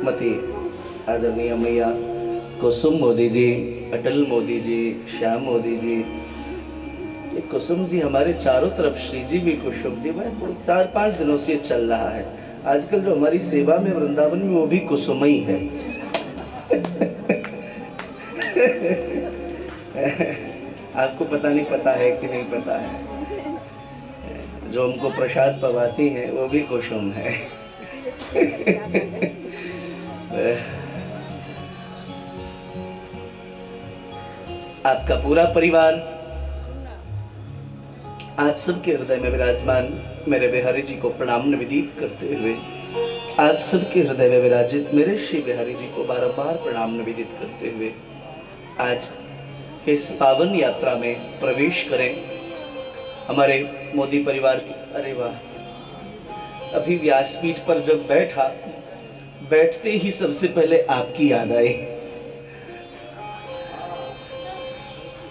मती आदरणीय मैया कुसुम मोदी जी, अटल मोदी जी, श्याम मोदी जी, ये कुसुम जी हमारे चारों तरफ, श्री जी भी कुसुम जी, मैं 4-5 दिनों से ये चल रहा है। आजकल जो हमारी सेवा में वृंदावन में वो भी कुसुम ही है। आपको पता नहीं पता है कि नहीं पता है, जो हमको प्रसाद पवाती हैं वो भी कुसुम है। आपका पूरा परिवार आज सबके हृदय में विराजमान मेरे बिहारी जी को प्रणाम निवेदित करते हुए, आज सबके हृदय में विराजित मेरे श्री बिहारी जी को बारंबार प्रणाम निवेदित करते हुए आज इस पावन यात्रा में प्रवेश करें। हमारे मोदी परिवार के, अरे वाह, अभी व्यासपीठ पर जब बैठा, बैठते ही सबसे पहले आपकी याद आई।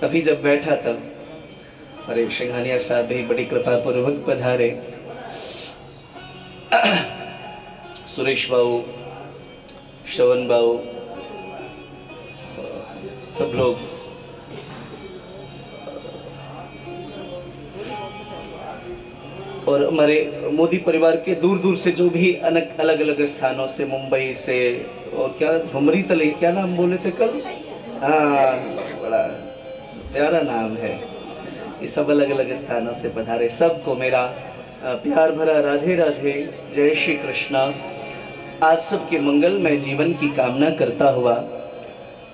अभी जब बैठा तब अरे सिंघानिया साहब भी बड़ी कृपा पूर्वक पधारे, सुरेश बाबू, श्रवण बाबू, सब लोग, और हमारे मोदी परिवार के दूर दूर से जो भी अलग अलग स्थानों से, मुंबई से, और क्या झुमरी तले, क्या नाम बोले थे कल, हाँ बड़ा प्यारा नाम है, ये सब अलग अलग स्थानों से पधारे। सबको मेरा प्यार भरा राधे राधे, जय श्री कृष्णा। आप सबके मंगलमय जीवन की कामना करता हुआ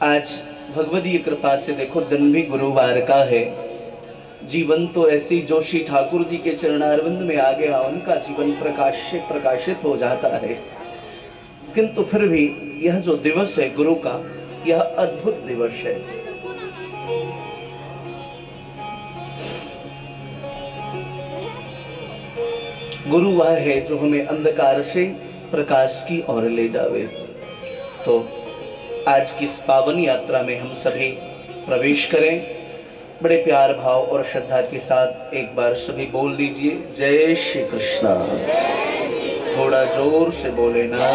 आज भगवदीय कृपा से देखो दिन भी गुरुवार का है। जीवन तो ऐसी जो श्री ठाकुर जी के चरणारविंद में आ गया उनका जीवन प्रकाशित हो जाता है, किंतु फिर भी यह जो दिवस है गुरु का, यह अद्भुत दिवस है। गुरु वह है जो हमें अंधकार से प्रकाश की ओर ले जावे। तो आज की इस पावन यात्रा में हम सभी प्रवेश करें। बड़े प्यार भाव और श्रद्धा के साथ एक बार सभी बोल दीजिए, जय श्री कृष्णा। थोड़ा जोर से बोले ना,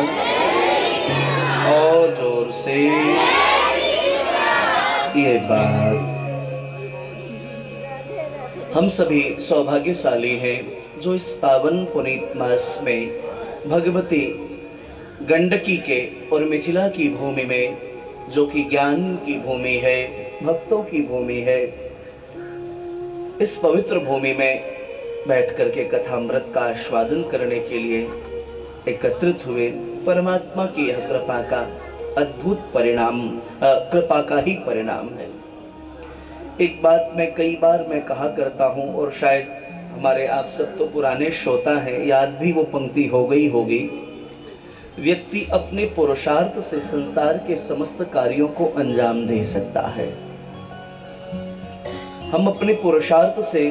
और जोर से। ये बात हम सभी सौभाग्यशाली हैं जो इस पावन पुनीत मास में भगवती गंडकी के और मिथिला की भूमि में, जो कि ज्ञान की भूमि है, भक्तों की भूमि है, इस पवित्र भूमि में बैठ करके कथामृत का आस्वादन करने के लिए एकत्रित हुए। परमात्मा की यह कृपा का अद्भुत परिणाम, कृपा का ही परिणाम है। एक बात मैं कई बार मैं कहा करता हूँ, और शायद हमारे आप सब तो पुराने श्रोता हैं, याद भी वो पंक्ति हो गई होगी। व्यक्ति अपने पुरुषार्थ से संसार के समस्त कार्यों को अंजाम दे सकता है। हम अपने पुरुषार्थ से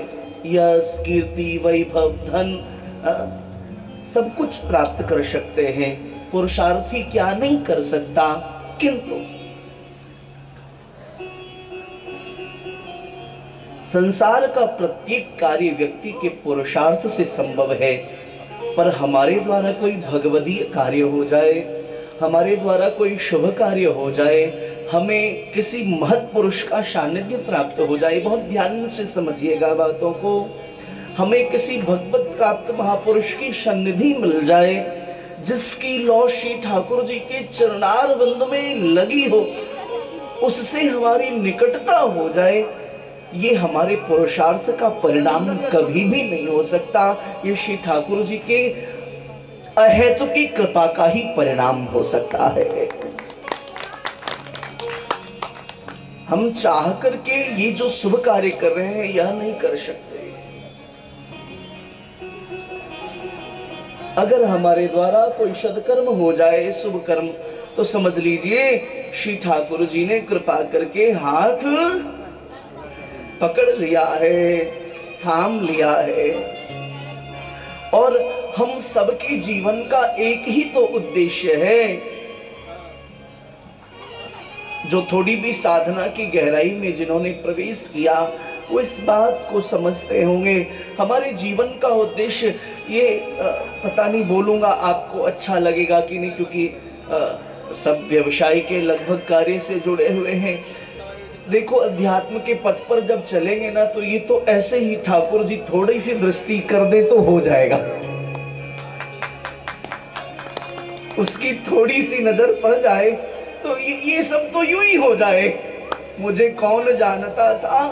यश, कीर्ति, वैभव, धन सब कुछ प्राप्त कर सकते हैं। पुरुषार्थी क्या नहीं कर सकता, किंतु संसार का प्रत्येक कार्य व्यक्ति के पुरुषार्थ से संभव है। पर हमारे द्वारा कोई भगवदीय कार्य हो जाए, हमारे द्वारा कोई शुभ कार्य हो जाए, हमें किसी महत् पुरुष का सानिध्य प्राप्त हो जाए, बहुत ध्यान से समझिएगा बातों को, हमें किसी भगवत प्राप्त महापुरुष की सन्निधि मिल जाए, जिसकी लौ श्री ठाकुर जी के चरणारविंद में लगी हो, उससे हमारी निकटता हो जाए, ये हमारे पुरुषार्थ का परिणाम कभी भी नहीं हो सकता। ये श्री ठाकुर जी के अहेतुकी कृपा का ही परिणाम हो सकता है। हम चाह करके ये जो शुभ कार्य कर रहे हैं यह नहीं कर सकते। अगर हमारे द्वारा कोई सदकर्म हो जाए, शुभ कर्म, तो समझ लीजिए श्री ठाकुर जी ने कृपा करके हाथ पकड़ लिया है, थाम लिया है। और हम सबके जीवन का एक ही तो उद्देश्य है। जो थोड़ी भी साधना की गहराई में जिन्होंने प्रवेश किया वो इस बात को समझते होंगे, हमारे जीवन का उद्देश्य ये, पता नहीं बोलूँगा आपको अच्छा लगेगा कि नहीं, क्योंकि सब व्यवसाय के लगभग कार्य से जुड़े हुए हैं। देखो, अध्यात्म के पथ पर जब चलेंगे ना, तो ये तो ऐसे ही ठाकुर जी थोड़ी सी दृष्टि कर दे तो हो जाएगा, उसकी थोड़ी सी नजर पड़ जाए तो ये सब तो यूं ही हो जाए। मुझे कौन जानता था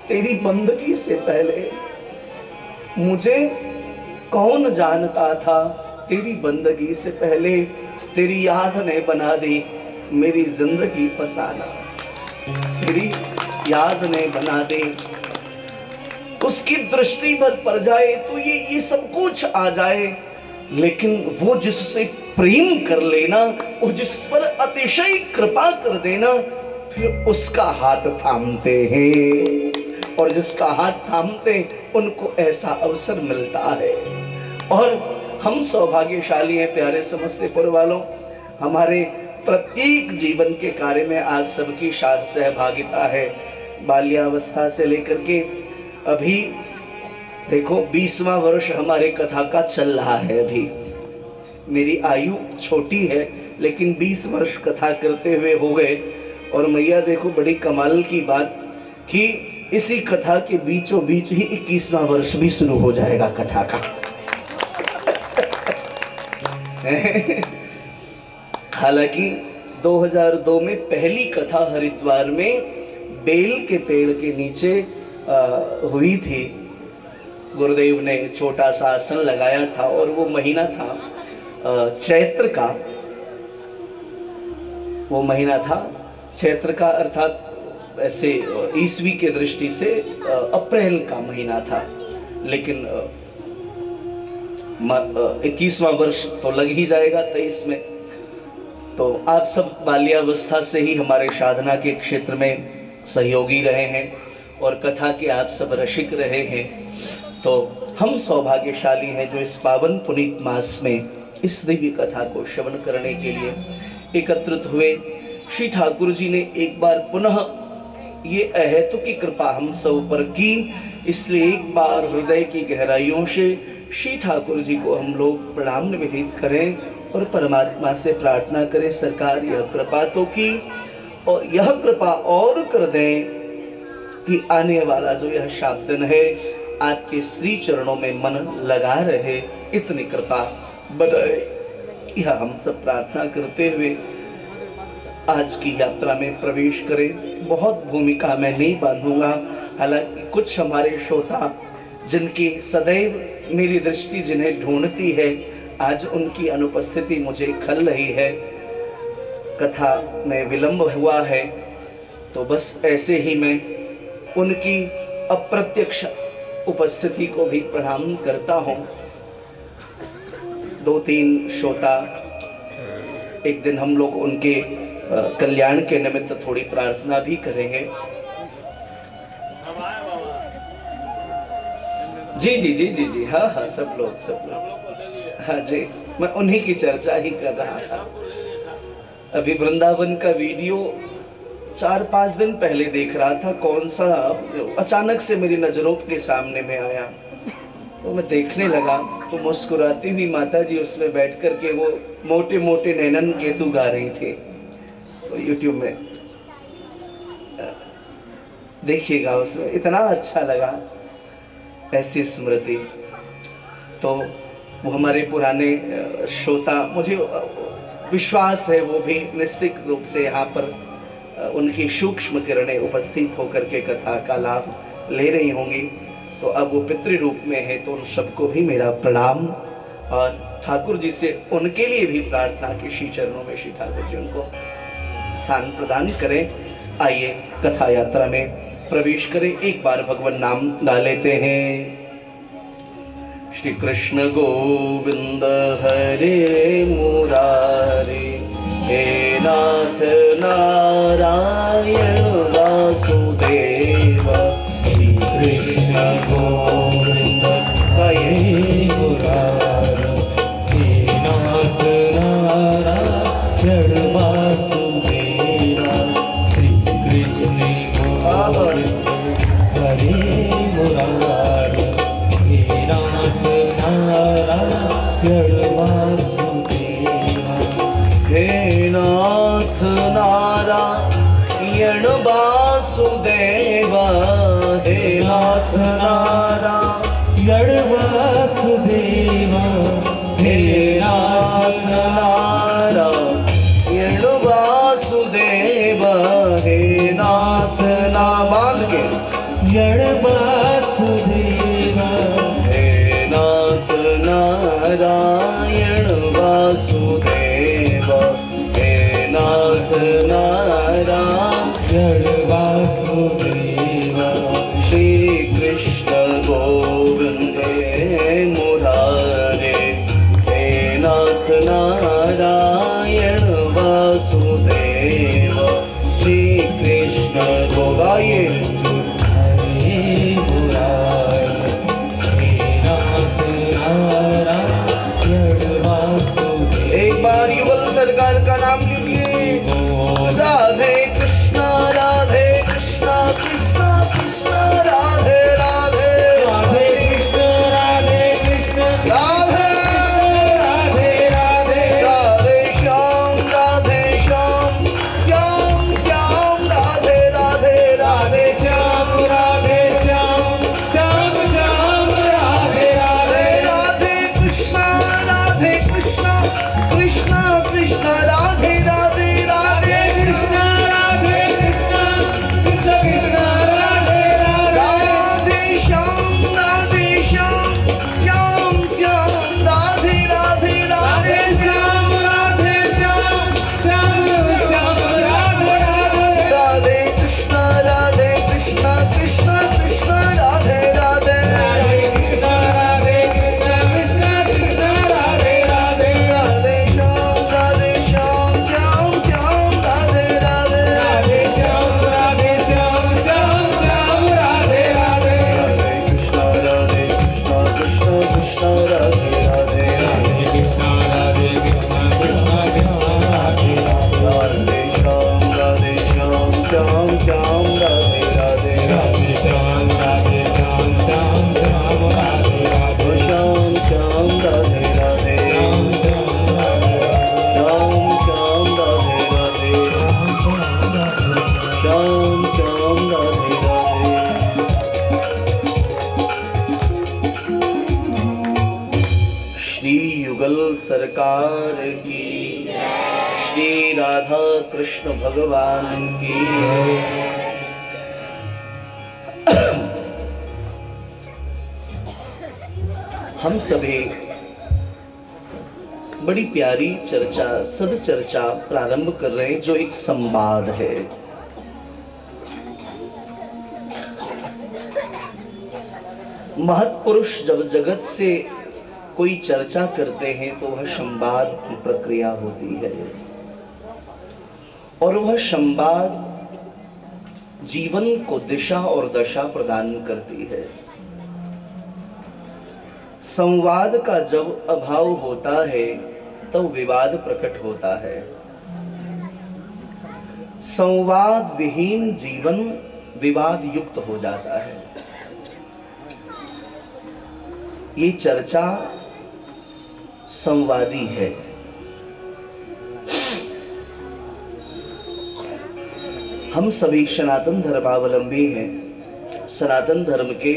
तेरी बंदगी से पहले, मुझे कौन जानता था तेरी बंदगी से पहले, तेरी याद ने बना दी मेरी जिंदगी फसाना, तेरी याद ने बना दी। उसकी दृष्टि भर पड़ जाए तो ये सब कुछ आ जाए, लेकिन वो जिससे प्रेम कर लेना, वो जिस पर अतिशय कृपा कर देना, फिर उसका हाथ थामते हैं, और जिसका हाथ थामते उनको ऐसा अवसर मिलता है। और हम सौभाग्यशाली हैं प्यारे समस्तीपुर वालों, हमारे प्रत्येक जीवन के कार्य में आप सबकी साथ सहभागिता है। बाल्यावस्था से लेकर के अभी देखो 20वां वर्ष हमारे कथा का चल रहा है। अभी मेरी आयु छोटी है, लेकिन 20 वर्ष कथा करते हुए हो गए। और मैया देखो, बड़ी कमाल की बात कि इसी कथा के बीचों बीच ही 21वां वर्ष भी शुरू हो जाएगा कथा का। हालांकि 2002 में पहली कथा हरिद्वार में बेल के पेड़ के नीचे हुई थी। गुरुदेव ने छोटा सा आसन लगाया था, और वो महीना था चैत्र का, वो महीना था चैत्र का, अर्थात ऐसे ईस्वी के दृष्टि से अप्रैल का महीना था। लेकिन 21वां वर्ष तो लग ही जाएगा 23 में। तो आप सब बाल्यावस्था से ही हमारे साधना के क्षेत्र में सहयोगी रहे हैं, और कथा के आप सब रसिक रहे हैं। तो हम सौभाग्यशाली हैं जो इस पावन पुनीत मास में इस दिव्य कथा को श्रवण करने के लिए एकत्रित हुए। श्री ठाकुर जी ने एक बार पुनः ये अहेतु की कृपा हम सब पर की, इसलिए एक बार हृदय की गहराइयों से श्री ठाकुर जी को हम लोग प्रणाम निवेदित करें और परमात्मा से प्रार्थना करें, सरकार यह कृपा तो की, और यह कृपा और कर दें कि आने वाला जो यह शाद दिन है आपके श्री चरणों में मन लगा रहे, इतनी कृपा बनाए। यह हम सब प्रार्थना करते हुए आज की यात्रा में प्रवेश करें। बहुत भूमिका मैं नहीं बांधूंगा, हालांकि कुछ हमारे श्रोता जिनकी सदैव मेरी दृष्टि जिन्हें ढूंढती है, आज उनकी अनुपस्थिति मुझे खल रही है। कथा में विलंब हुआ है, तो बस ऐसे ही मैं उनकी अप्रत्यक्ष उपस्थिति को भी प्रणाम करता हूँ। 2-3 श्रोता, एक दिन हम लोग उनके कल्याण के निमित्त थोड़ी प्रार्थना भी करेंगे। जी जी जी जी जी, हाँ हाँ, सब लोग, हाँ जी, मैं उन्हीं की चर्चा ही कर रहा था। अभी वृंदावन का वीडियो 4-5 दिन पहले देख रहा था, कौन सा अचानक से मेरी नजरों के सामने में आया, तो मैं देखने लगा तो मुस्कुराती हुई माता जी उसमें बैठ कर के वो मोटे मोटे नैनन केतु गा रही थी। तो यूट्यूब में देखिएगा, उसमें इतना अच्छा लगा, ऐसी स्मृति। तो वो हमारे पुराने श्रोता, मुझे विश्वास है वो भी निश्चित रूप से यहाँ पर उनकी सूक्ष्म किरणें उपस्थित होकर के कथा का लाभ ले रही होंगी। तो अब वो पितृ रूप में है, तो उन सबको भी मेरा प्रणाम, और ठाकुर जी से उनके लिए भी प्रार्थना कि श्री चरणों में श्री ठाकुर जी उनको स्थान प्रदान करें। आइए कथा यात्रा में प्रवेश करें। एक बार भगवान नाम गा लेते हैं। श्री कृष्ण गोविंद हरे मुरारे, हे नाथ नारायण वासुदेव। श्री कृष्ण गोविंद हरे मुरारे, हे नाथ नारायण वासुदेव। श्री कृष्ण गोविंद हरे मुरारे, हे नाथ नारायण वासुदेव। हे नाथ नारायण वासुदेव, हे नाथ नारायण वासुदेव, हे नाथ नारायण वासुदेव, हे नाथ ना बांध के यण वासुदेव, हे नाथ नारायण वासुदेव, हे नाथ नारायण वासुदेव। श्री कृष्ण गोविंद मुरारे, हे नाथ नारायण वासुदेव। श्री कृष्ण गोगाये सरकार का नाम लीजिए। राधे कृष्णा कृष्णा कृष्ण राधे राधे, राधे कृष्ण राधे राधे राधे, राधे श्याम श्याम श्याम राधे राधे, राधे श्याम श्याम श्याम राधे राधे, राधे कृष्णा कृष्णा कृष्णा कृष्ण राधे राधे, राधे कृष्ण कृष्ण कृष्ण राधे राधे, राधे श्याम श्याम श्याम राधे राधे, राधे श्याम श्याम श्याम राधे राधे, राधे कृष्ण कृष्ण कृष्ण राधे राधे, राधे कृष्ण कृष्ण कृष्ण राधे राधे, राधे श्याम श्याम श्याम राधे राधे, राधे श्याम श्याम राधे राधे, राधे कृष्ण कृष्ण कृष्ण राधे राधे, राधे कृष्ण राधे श्याम श्याम श्याम राधे राधे, राधे श्याम श्याम राधे राधे, श्याम श्याम राधे राधे, श्याम श्याम राधे राधे, श्याम श्याम राधे राधे। श्री युगल सरकार की, श्री राधा कृष्ण भगवान की। हम सभी बड़ी प्यारी चर्चा, सद चर्चा प्रारंभ कर रहे हैं, जो एक संवाद है। महत्पुरुष जब जगत से कोई चर्चा करते हैं तो वह संवाद की प्रक्रिया होती है, और वह संवाद जीवन को दिशा और दशा प्रदान करती है। संवाद का जब अभाव होता है तो विवाद प्रकट होता है। संवाद विहीन जीवन विवाद युक्त हो जाता है। ये चर्चा संवादी है। हम सभी सनातन धर्मावलंबी हैं। सनातन धर्म के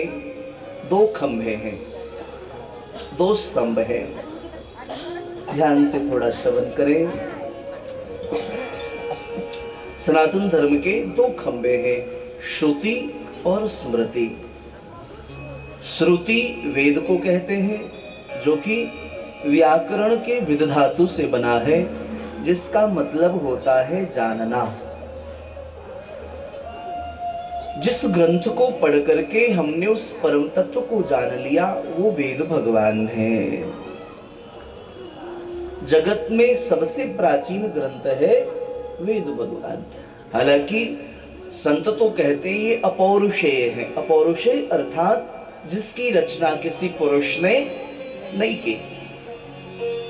दो खंभे हैं, दो स्तंभ हैं। ध्यान से थोड़ा श्रवण करें। सनातन धर्म के दो खंभे हैं, श्रुति और स्मृति। श्रुति वेद को कहते हैं, जो कि व्याकरण के विद धातु से बना है, जिसका मतलब होता है जानना। जिस ग्रंथ को पढ़ करके हमने उस परम तत्व को जान लिया, वो वेद भगवान है। जगत में सबसे प्राचीन ग्रंथ है वेद भगवान। हालांकि संत तो कहते हैं ये अपौरुषेय है। अपौरुषेय अर्थात जिसकी रचना किसी पुरुष ने नहीं की,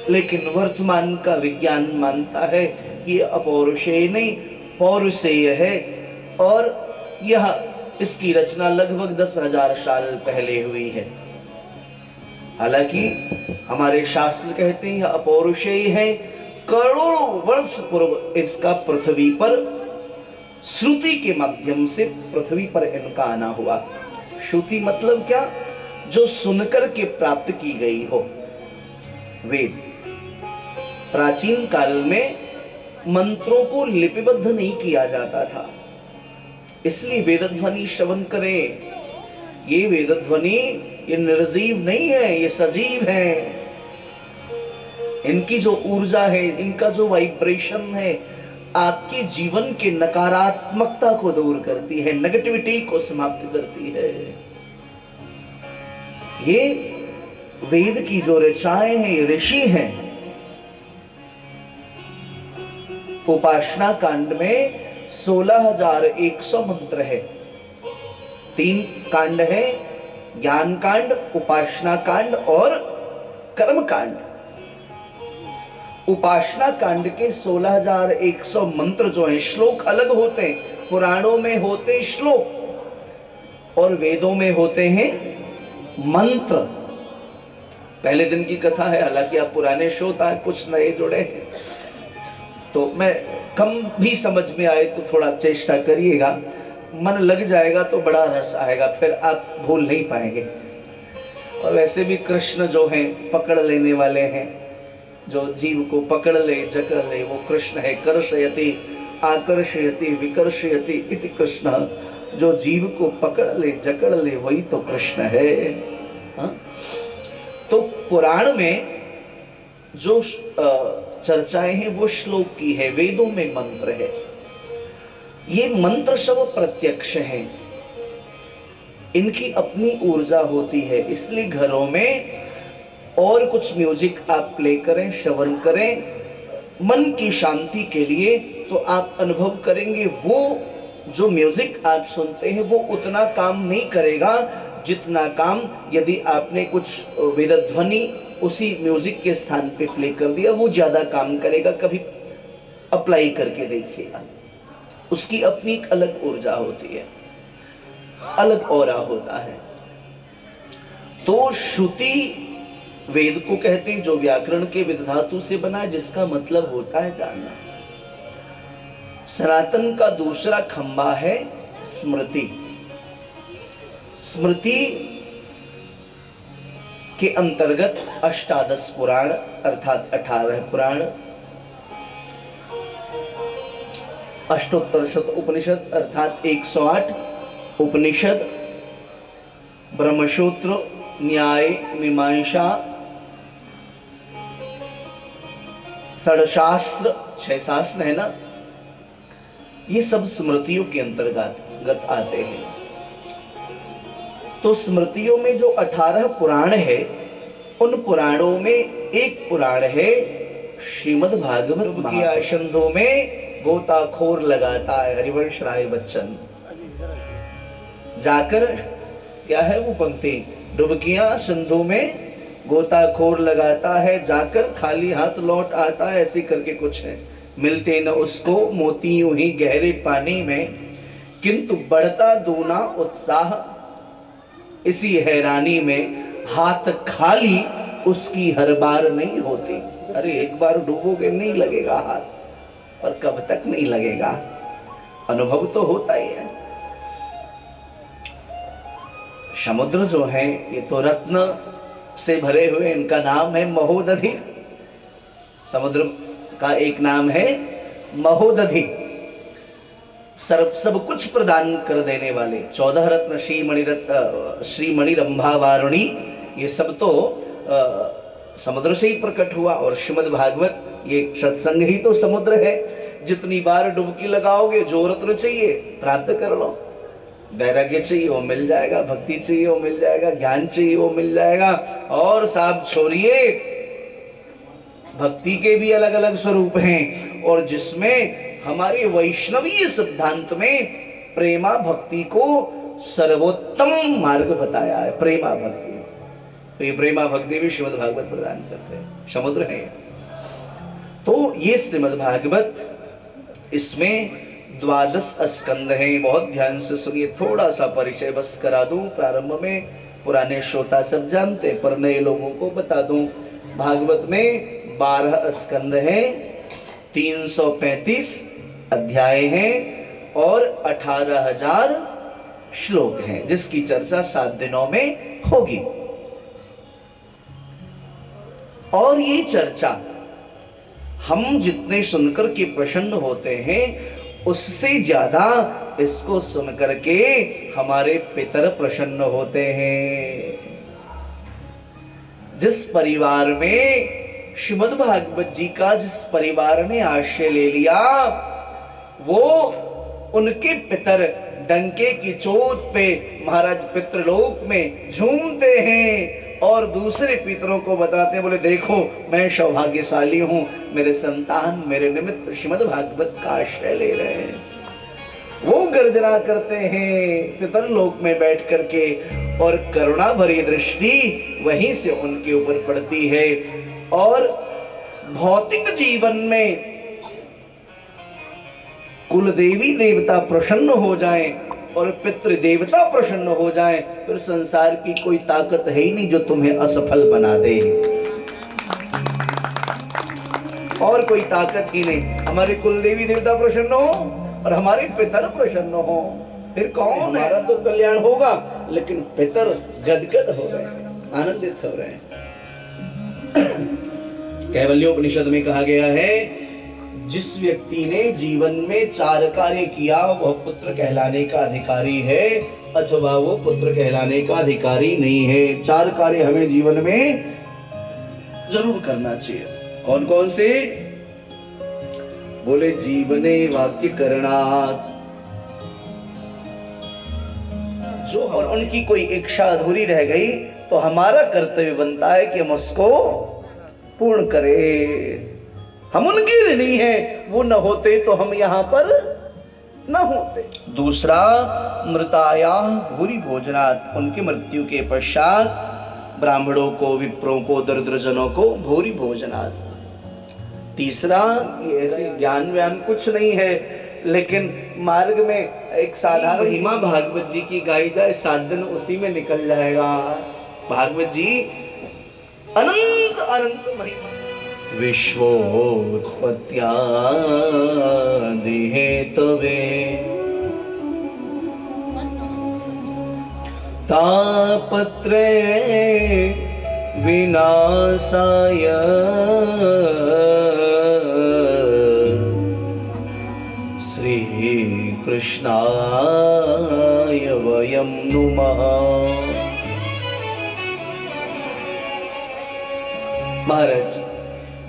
लेकिन वर्तमान का विज्ञान मानता है कि ये अपौरुषेय नहीं, पौरुषेय है, और यह इसकी रचना लगभग 10,000 साल पहले हुई है। हालांकि हमारे शास्त्र कहते हैं यह अपौरुषेय है, करोड़ों वर्ष पूर्व इसका पृथ्वी पर श्रुति के माध्यम से पृथ्वी पर इनका आना हुआ। श्रुति मतलब क्या? जो सुनकर के प्राप्त की गई हो। वेद प्राचीन काल में मंत्रों को लिपिबद्ध नहीं किया जाता था, इसलिए वेदध्वनि श्रवण करें। ये वेदध्वनि ये निर्जीव नहीं है, ये सजीव है। इनकी जो ऊर्जा है, इनका जो वाइब्रेशन है, आपके जीवन के नकारात्मकता को दूर करती है, नेगेटिविटी को समाप्त करती है। ये वेद की जो ऋचाएं हैं, ये ऋषि हैं। उपासना कांड में 16,100 मंत्र है। 3 कांड है, ज्ञान कांड, उपासना कांड और कर्म कांड। उपासना कांड के 16,100 मंत्र जो हैं, श्लोक अलग होते हैं। पुराणों में होते श्लोक और वेदों में होते हैं मंत्र। पहले दिन की कथा है, हालांकि आप पुराने श्रोता है, कुछ नए जुड़े हैं, तो मैं कम भी समझ में आए तो थोड़ा चेष्टा करिएगा। मन लग जाएगा तो बड़ा रस आएगा, फिर आप भूल नहीं पाएंगे। और वैसे भी कृष्ण जो हैं पकड़ लेने वाले हैं, जो जीव को पकड़ ले जकड़ ले वो कृष्ण है। कर्षयति आकर्षयति विकर्षयति इति कृष्ण। जो जीव को पकड़ ले जकड़ ले वही तो कृष्ण है। हा? तो पुराण में जो चर्चाएं हैं वो श्लोक की है, वेदों में मंत्र है। ये मंत्र सब प्रत्यक्ष हैं, इनकी अपनी ऊर्जा होती है। इसलिए घरों में और कुछ म्यूजिक आप प्ले करें, श्रवण करें मन की शांति के लिए, तो आप अनुभव करेंगे वो जो म्यूजिक आप सुनते हैं वो उतना काम नहीं करेगा जितना काम यदि आपने कुछ वेदध्वनि उसी म्यूजिक के स्थान पे प्ले कर दिया, वो ज्यादा काम करेगा। कभी अप्लाई करके देखिएगा, उसकी अपनी एक अलग ऊर्जा होती है, अलग ऑरा होता है। तो श्रुति वेद को कहते हैं, जो व्याकरण के विधातु से बना है, जिसका मतलब होता है जानना। सनातन का दूसरा खंबा है स्मृति। स्मृति के अंतर्गत अष्टादश पुराण अर्थात 18 पुराण, अष्टोत्तरशत उपनिषद अर्थात 108 उपनिषद, ब्रह्मसूत्र, न्याय, मीमांसा, षडशास्त्र, 6 शास्त्र है ना, ये सब स्मृतियों के अंतर्गत आते हैं। तो स्मृतियों में जो 18 पुराण है, उन पुराणों में एक पुराण है श्रीमद् भागवत। की सिंधु में गोताखोर लगाता है हरिवंश राय बच्चन। जाकर क्या है वो पंक्ति, डुबकियां सिंधु में गोताखोर लगाता है, जाकर खाली हाथ लौट आता है, ऐसी करके कुछ है। मिलते न उसको मोती यूं ही गहरे पानी में, किंतु बढ़ता दूना उत्साह इसी हैरानी में, हाथ खाली उसकी हर बार नहीं होती। अरे एक बार डूबोगे नहीं लगेगा हाथ, पर कब तक नहीं लगेगा, अनुभव तो होता ही है। समुद्र जो है ये तो रत्न से भरे हुए, इनका नाम है महोदधि। समुद्र का एक नाम है महोदधि, सब कुछ प्रदान कर देने वाले। 14 रत्न श्री मणि रंभा वारुणी, ये सब तो समुद्र से ही प्रकट हुआ। और श्रीमद् भागवत ये सत्संग ही तो समुद्र है। जितनी बार डुबकी लगाओगे, जो रत्न चाहिए प्राप्त कर लो। वैराग्य चाहिए वो मिल जाएगा, भक्ति चाहिए वो मिल जाएगा, ज्ञान चाहिए वो मिल जाएगा। और साहब छोड़िए, भक्ति के भी अलग अलग स्वरूप हैं, और जिसमें हमारे वैष्णवीय सिद्धांत में प्रेमा भक्ति को सर्वोत्तम मार्ग बताया है, प्रेमा भक्ति। तो ये प्रेमा भक्ति भी श्रीमद् भागवत प्रदान करते हैं, समुद्र है। तो ये श्रीमद् भागवत, इसमें 12 स्कंद हैं। बहुत ध्यान से सुनिए, थोड़ा सा परिचय बस करा दूं प्रारंभ में, पुराने श्रोता सब जानते हैं पर नए लोगों को बता दूं। भागवत में 12 स्कंद हैं, 335 अध्याय हैं और 18,000 श्लोक हैं, जिसकी चर्चा 7 दिनों में होगी। और ये चर्चा हम जितने सुनकर के प्रसन्न होते हैं, उससे ज्यादा इसको सुनकर के हमारे पितर प्रसन्न होते हैं। जिस परिवार में श्रीमद् भागवत जी का जिस परिवार ने आश्रय ले लिया, वो उनके पितर डंके की चोट पे महाराज पितृलोक में झूमते हैं और दूसरे पितरों को बताते हैं, बोले देखो मैं सौभाग्यशाली हूं, मेरे संतान मेरे निमित्त श्रीमद् भागवत का आश्रय ले रहे हैं। वो गर्जना करते हैं पितरलोक में बैठ करके और करुणा भरी दृष्टि वहीं से उनके ऊपर पड़ती है। और भौतिक जीवन में कुल देवी देवता प्रसन्न हो जाएं और पितृ देवता प्रसन्न हो जाएं, फिर संसार की कोई ताकत है ही नहीं जो तुम्हें असफल बना दे। और कोई ताकत ही नहीं। हमारे कुल देवी देवता प्रसन्न हो और हमारे पितर प्रसन्न हो, फिर कौन है? हमारा तो कल्याण होगा, लेकिन पितर गदगद हो रहे हैं, आनंदित हो रहे हैं। कैवल्योपनिषद में कहा गया है, जिस व्यक्ति ने जीवन में 4 कार्य किया वह पुत्र कहलाने का अधिकारी है, अथवा वो पुत्र कहलाने का अधिकारी नहीं है। 4 कार्य हमें जीवन में जरूर करना चाहिए। कौन कौन से? बोले जीवने वाक्य करणात्, जो और उनकी कोई इच्छा अधूरी रह गई तो हमारा कर्तव्य बनता है कि हम उसको पूर्ण करें। हम उनके ऋणी हैं, वो न होते तो हम यहाँ पर न होते। दूसरा, मृताया भूरि भोजनात्, उनकी मृत्यु के पश्चात ब्राह्मणों को, विप्रों को, दरिद्रजनों को भूरि भोजनात्। तीसरा, ये ऐसी ज्ञान व्यान कुछ नहीं है, लेकिन मार्ग में एक साधारण महिमा भागवत जी की गाई जाए, 7 दिन उसी में निकल जाएगा। भागवत जी अनंत अनंत महिमा। विश्वोत्पत्त्यादि हेतवे तापत्रे विनाशाय श्री कृष्णाय वयं नुमः। महाराज,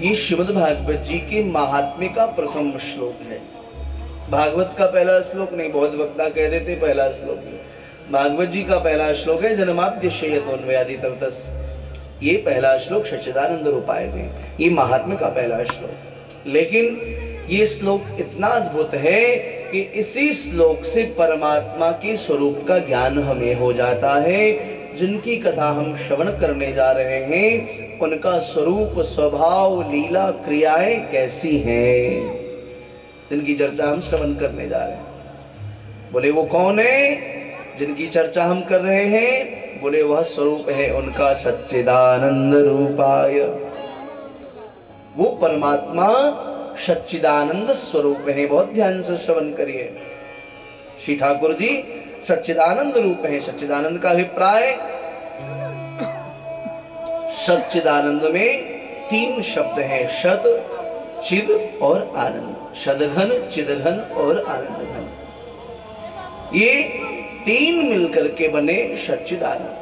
ये श्रीमद् भागवत जी के महात्म्य का प्रथम श्लोक है। भागवत का पहला श्लोक नहीं, बहुत वक्ता कह देते पहला श्लोक है। भागवत जी का पहला श्लोक है जन्माद्यस्य यतोन्वयादितरतस्। ये पहला श्लोक सच्चिदानंद रूपाय में, ये महात्म्य का पहला श्लोक। लेकिन ये श्लोक इतना अद्भुत है कि इसी श्लोक से परमात्मा के स्वरूप का ज्ञान हमें हो जाता है। जिनकी कथा हम श्रवण करने जा रहे हैं, उनका स्वरूप, स्वभाव, लीला, क्रियाएं कैसी हैं, जिनकी चर्चा हम श्रवण करने जा रहे हैं। बोले वो कौन है जिनकी चर्चा हम कर रहे हैं? बोले वह स्वरूप है उनका सच्चिदानंद रूपाय। वो परमात्मा सच्चिदानंद स्वरूप है। बहुत ध्यान से श्रवण करिए। श्री ठाकुर जी सच्चिदानंद रूप है। सच्चिदानंद का अभिप्राय, सच्चिदानंद में 3 शब्द हैं, सद, चिद और आनंद। सदघन, चिदघन और आनंद घन, ये 3 मिलकर के बने सच्चिदानंद।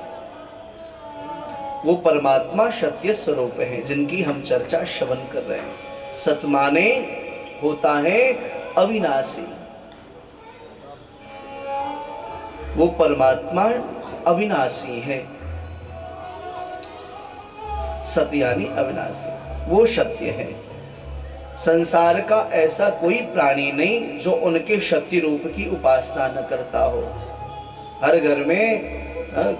वो परमात्मा सत्य स्वरूप है जिनकी हम चर्चा श्रवण कर रहे हैं। सत माने होता है अविनाशी। वो परमात्मा अविनाशी है। सत्य यानी अविनाशी, वो सत्य है। संसार का ऐसा कोई प्राणी नहीं जो उनके सत्य रूप की उपासना न करता हो। हर घर में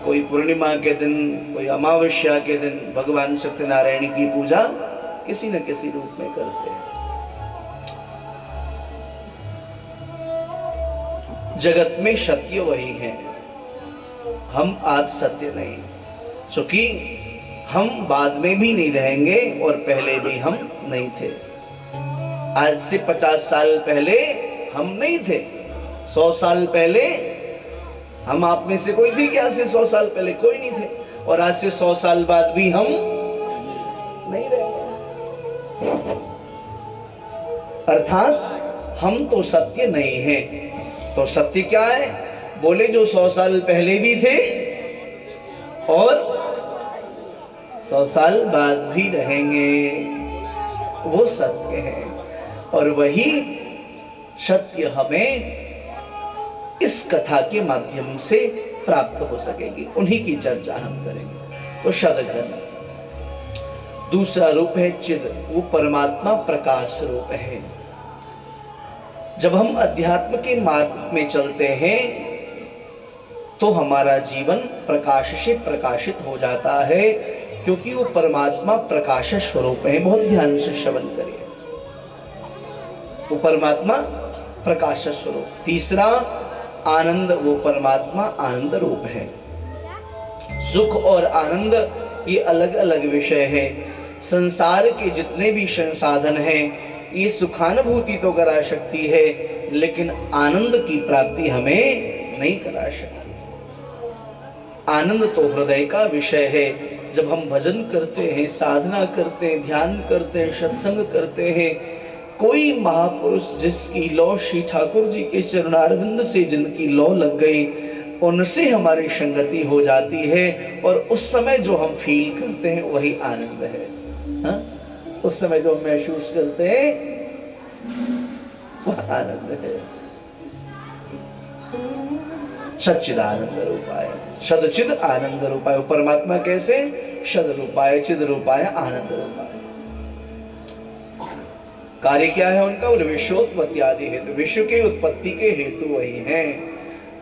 कोई पूर्णिमा के दिन, कोई अमावस्या के दिन भगवान सत्यनारायण की पूजा किसी न किसी रूप में करते हैं। जगत में सत्य वही है, हम आज सत्य नहीं, क्योंकि हम बाद में भी नहीं रहेंगे और पहले भी हम नहीं थे। आज से 50 साल पहले हम नहीं थे, 100 साल पहले हम आप में से कोई थे क्या? आज से 100 साल पहले कोई नहीं थे, और आज से 100 साल बाद भी हम नहीं रहेंगे। अर्थात हम तो सत्य नहीं हैं। तो सत्य क्या है? बोले जो 100 साल पहले भी थे और 100 साल बाद भी रहेंगे, वो सत्य है। और वही सत्य हमें इस कथा के माध्यम से प्राप्त हो सकेगी, उन्हीं की चर्चा हम करेंगे। तो सद्घन दूसरा रूप है चिद, वो परमात्मा प्रकाश रूप है। जब हम अध्यात्म के मार्ग में चलते हैं तो हमारा जीवन प्रकाश से प्रकाशित हो जाता है, क्योंकि वो परमात्मा प्रकाश स्वरूप है। बहुत ध्यान से श्रवण करिए, वो परमात्मा प्रकाश स्वरूप। तीसरा आनंद, वो परमात्मा आनंद रूप है। सुख और आनंद ये अलग अलग विषय है। संसार के जितने भी संसाधन हैं ये सुखानुभूति तो करा सकती है, लेकिन आनंद की प्राप्ति हमें नहीं करा सकती। आनंद तो हृदय का विषय है। जब हम भजन करते हैं, साधना करते हैं, ध्यान करते हैं, सत्संग करते हैं, कोई महापुरुष जिसकी लौ श्री ठाकुर जी के चरणारविंद से जिनकी लौ लग गई, उनसे हमारी संगति हो जाती है, और उस समय जो हम फील करते हैं वही आनंद है। हाँ? उस समय जो हम महसूस करते हैं वह आनंद है। सच्चिदानंद रूपाय, सदचिद आनंद रूपाय। परमात्मा कैसे? सद रूपाय, चिद रूपाय, आनंद रूपाय। कार्य क्या है उनका? उन विश्वोत्पत्ति आदि हेतु, विश्व के उत्पत्ति के हेतु वही हैं।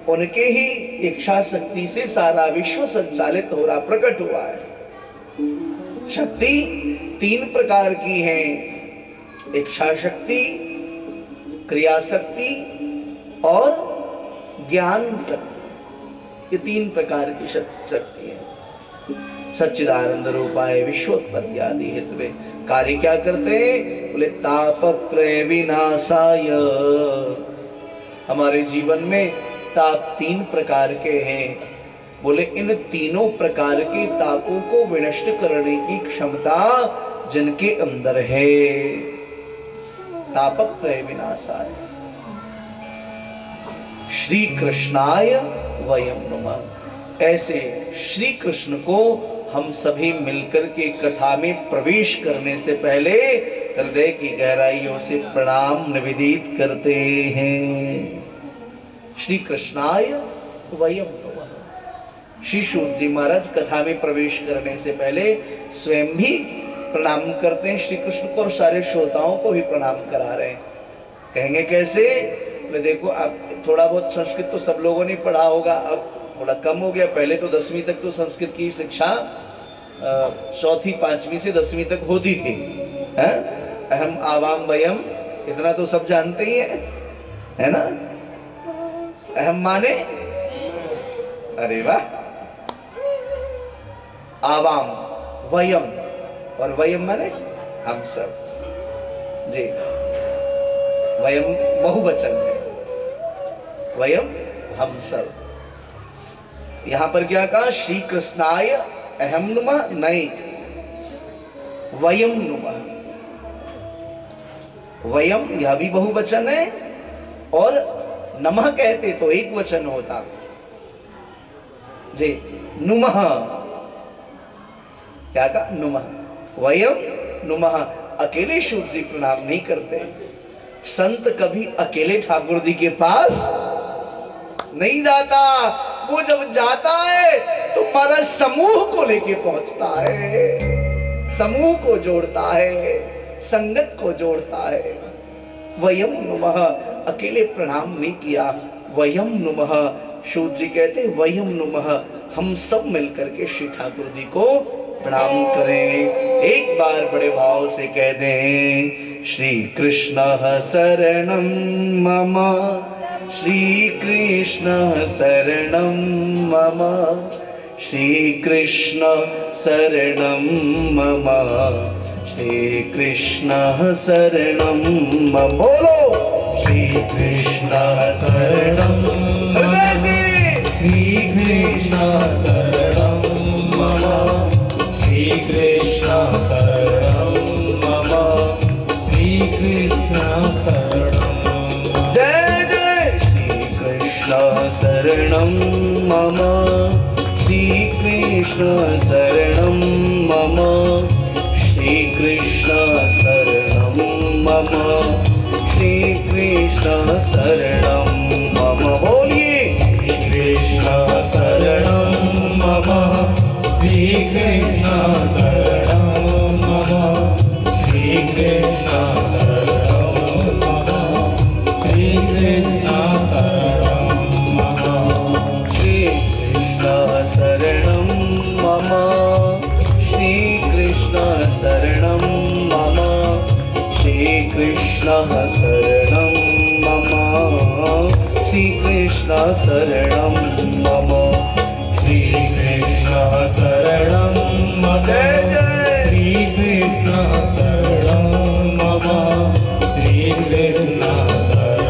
उनके ही इच्छा शक्ति से सारा विश्व संचालित हो रहा, प्रकट हुआ है। शक्ति 3 प्रकार की है, इच्छा शक्ति, क्रिया शक्ति और ज्ञान शक्ति। ये 3 प्रकार की शक्ति है। सच्चिदानंद रूपाय विश्वोत्पत्ति आदि हेतु। कार्य क्या करते हैं? बोले तापत्रय विनाशाय। हमारे जीवन में ताप 3 प्रकार के हैं। बोले इन तीनों प्रकार के तापों को विनष्ट करने की क्षमता जिनके अंदर है, तापत्रय विनाशाय। श्री कृष्णाय वयम नमः। ऐसे श्री कृष्ण को हम सभी मिलकर के कथा में प्रवेश करने से पहले हृदय की गहराइयों से प्रणाम निवेदित करते हैं। श्री कृष्णाय वयम नमः। श्री सूत जी महाराज कथा में प्रवेश करने से पहले स्वयं भी प्रणाम करते हैं श्री कृष्ण को, और सारे श्रोताओं को भी प्रणाम करा रहे हैं। कहेंगे कैसे? देखो आप थोड़ा बहुत संस्कृत तो सब लोगों ने पढ़ा होगा, अब थोड़ा कम हो गया। पहले तो 10वीं तक तो संस्कृत की शिक्षा 4वीं 5वीं से 10वीं तक होती थी। अहम आवाम वयम, इतना तो सब जानते ही है ना? अहम माने, अरे वाह, आवाम, वयम, और वयम माने हम सब जी। वयम बहुवचन है, वयम हम सब। यहां पर क्या कहा? श्री कृष्णाय अहम नुमः, नहीं, वयम नुमः। वयम यह भी बहुवचन है, और नमः कहते तो एक वचन होता जी। नुमः क्या कहा? नुमः, वयम नुमः। अकेले सूत जी प्रणाम नहीं करते। संत कभी अकेले ठाकुर जी के पास नहीं जाता। वो जब जाता है तो महाराज समूह को लेके पहुंचता है, समूह को जोड़ता है, संगत को जोड़ता है। वयम नुमः, अकेले प्रणाम नहीं किया। वयम नुमः, सूत जी कहते वयम नुमः, हम सब मिलकर के श्री ठाकुर जी को प्रणाम करें। एक बार बड़े भाव से कह दें, श्री कृष्ण शरणं मम, श्री कृष्ण शरणं मम, श्री कृष्ण शरणं मम, श्री कृष्ण शरणं मम। बोलो श्री कृष्ण शरणं हृदय से। श्री कृष्ण शरणं मम। श्री कृष्ण शरणं मम। श्री कृष्ण शरणं। जय जय श्री कृष्ण शरणं मम। श्री कृष्ण शरणं मम। श्री कृष्ण शरणं मम। श्री कृष्ण शरणं मम। बोलिए श्री कृष्ण शरणं मम। श्री कृष्ण शरणं मम। श्री कृष्ण शरणं मम। श्री कृष्ण शरणं मम। श्री कृष्ण शरणं मम। श्री कृष्ण शरणं मम। श्री कृष्ण शरणं मम। श्री कृष्ण शरणं मम। श्री कृष्ण शरणं मम। जय जय श्री कृष्ण शरणं मम। श्री कृष्ण शरणं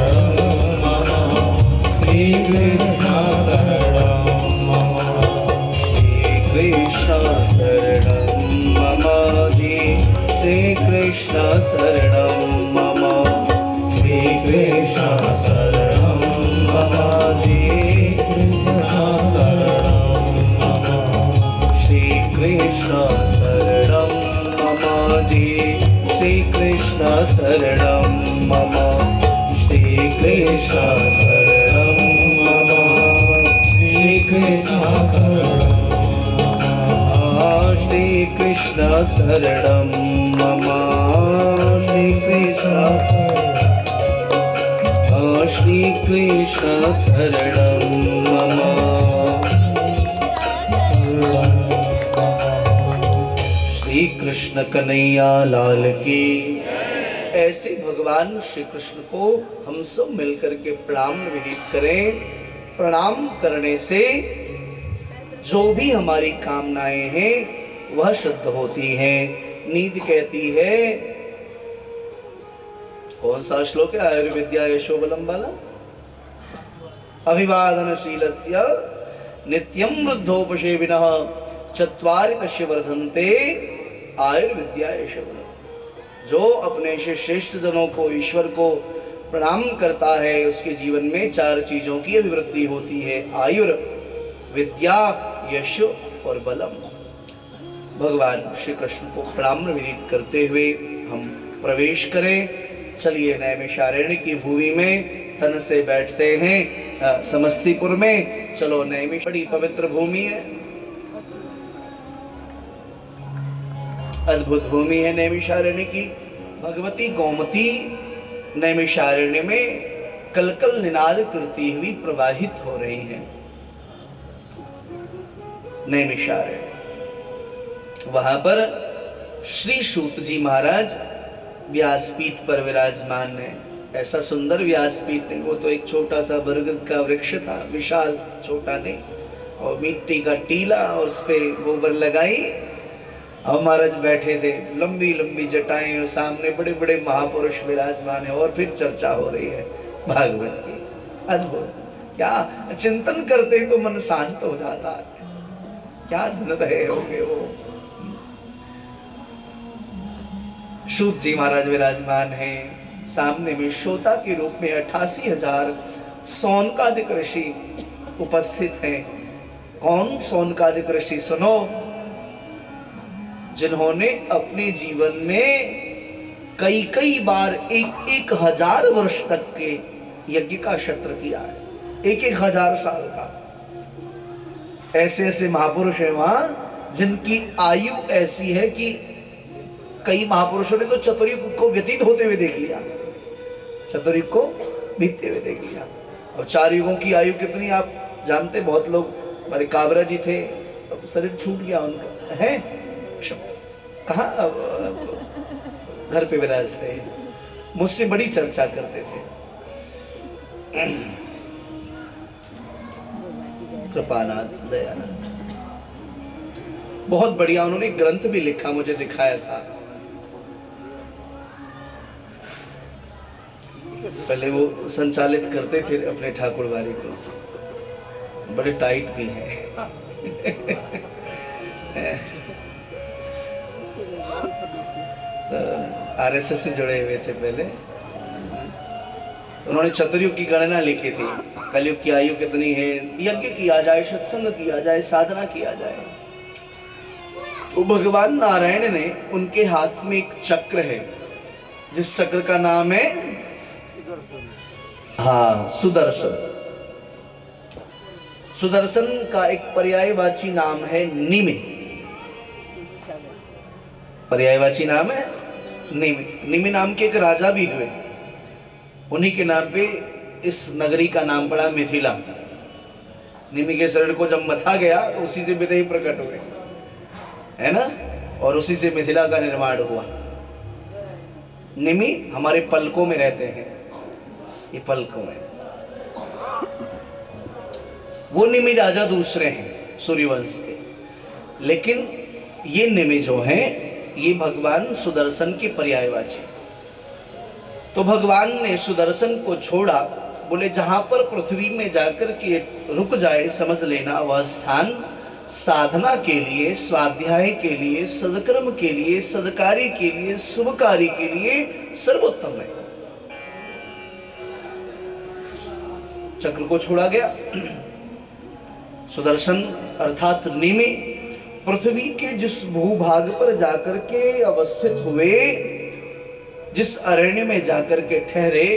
मम। श्री कृष्ण शरणं मम। श्री कृष्ण शरणं मम। श्री कृष्ण शरणं मम। श्री कृष्ण शरणं मम। श्री कृष्ण शरणं मम। श्री कृष्ण शरणं मम। श्री कृष्ण शरणं मम। श्री कृष्ण शरणं। श्री कृष्ण शरणं मम। श्री कृष्ण। श्री कृष्ण शरणं मम। श्री कृष्ण कन्हैया लाल की। ऐसे भगवान श्री कृष्ण को हम सब मिलकर के प्रणाम विदित करें। प्रणाम करने से जो भी हमारी कामनाएं हैं वह शुद्ध होती हैं। नीति कहती है, कौन सा श्लोक है? आयुर्विद्या यशोबलम वाला। अभिवादनशीलस्य नित्यं वृद्धोपसेविनः चत्वारि तस्य वर्धन्ते आयुर्विद्या यशोबलम। जो अपने से श्रेष्ठ जनों को, ईश्वर को प्रणाम करता है, उसके जीवन में चार चीजों की अभिवृद्धि होती है: आयुर, विद्या, यश और बलम। भगवान श्री कृष्ण को प्रणाम विदित करते हुए हम प्रवेश करें। चलिए नैमिषारण्य की भूमि में तन से बैठते हैं समस्तीपुर में। चलो, नैमिष बड़ी पवित्र भूमि है, अद्भुत भूमि है नैमिषारण्य की। भगवती गोमती नैमिषारण्य में कलकल निनाद करती हुई प्रवाहित हो रही हैं। नैमिषारण्य, वहां पर श्री सूत जी महाराज व्यासपीठ पर विराजमान है। ऐसा सुंदर व्यासपीठ नहीं, वो तो एक छोटा सा बरगद का वृक्ष था, विशाल, छोटा नहीं, और मिट्टी का टीला और उस पे गोबर लगाई और महाराज बैठे थे। लंबी लंबी जटाएं और सामने बड़े बड़े महापुरुष विराजमान है और फिर चर्चा हो रही है भागवत की। अद्भुत, क्या चिंतन करते तो मन शांत हो जाता है। क्या धन रहे होंगे वो। सूत जी महाराज विराजमान हैं। सामने में श्रोता के रूप में 88,000 सौनकादिक ऋषि उपस्थित हैं। कौन सौनकादिक ऋषि? सुनो, जिन्होंने अपने जीवन में कई कई बार 1,000 वर्ष तक के यज्ञ का क्षत्र किया है, 1,000 साल का। ऐसे ऐसे महापुरुष हैं वहां जिनकी आयु ऐसी है कि कई महापुरुषों ने तो चतुर्युग को व्यतीत होते हुए देख लिया, चतुर्युग को बीतते हुए देख लिया। और 4 युगों की आयु कितनी आप जानते? बहुत लोग, हमारे काबरा जी थे, शरीर छूट गया उनका, है कहाँ घर पे विराजते हैं, मुझसे बड़ी चर्चा करते थे। कृपानाथ दयानंद, बहुत बढ़िया, उन्होंने ग्रंथ भी लिखा, मुझे दिखाया था। पहले वो संचालित करते थे अपने ठाकुरबाड़ी को, बड़े टाइट भी हैं। आरएसएस से जुड़े हुए थे पहले। उन्होंने चतुर्युग की गणना लिखी थी, कलयुग की आयु कितनी है, यज्ञ किया जाए, सत्संग किया जाए, साधना किया जाए। तो भगवान नारायण ने, उनके हाथ में एक चक्र है, जिस चक्र का नाम है सुदर्शन। सुदर्शन का एक पर्यायवाची नाम है निमि। पर्यायवाची नाम है निमि। निमि नाम के एक राजा भी हुए, उन्हीं के नाम पे इस नगरी का नाम पड़ा मिथिला। निमि के शरीर को जब मथा गया तो उसी से विदेही प्रकट हुए, है ना, और उसी से मिथिला का निर्माण हुआ। निमि हमारे पलकों में रहते हैं, ये पलकों में। वो निमि राजा दूसरे हैं सूर्यवंश के, लेकिन ये निमि जो हैं ये भगवान सुदर्शन के पर्यायवाची। तो भगवान ने सुदर्शन को छोड़ा, बोले जहां पर पृथ्वी में जाकर के रुक जाए, समझ लेना वह स्थान साधना के लिए, स्वाध्याय के लिए, सदकर्म के लिए, सदकार्य के लिए, शुभ कार्य के लिए सर्वोत्तम है। चक्र को छोड़ा गया। सुदर्शन अर्थात निमि पृथ्वी के जिस भूभाग पर जाकर के अवस्थित हुए, जिस अरण्य में जाकर के ठहरे,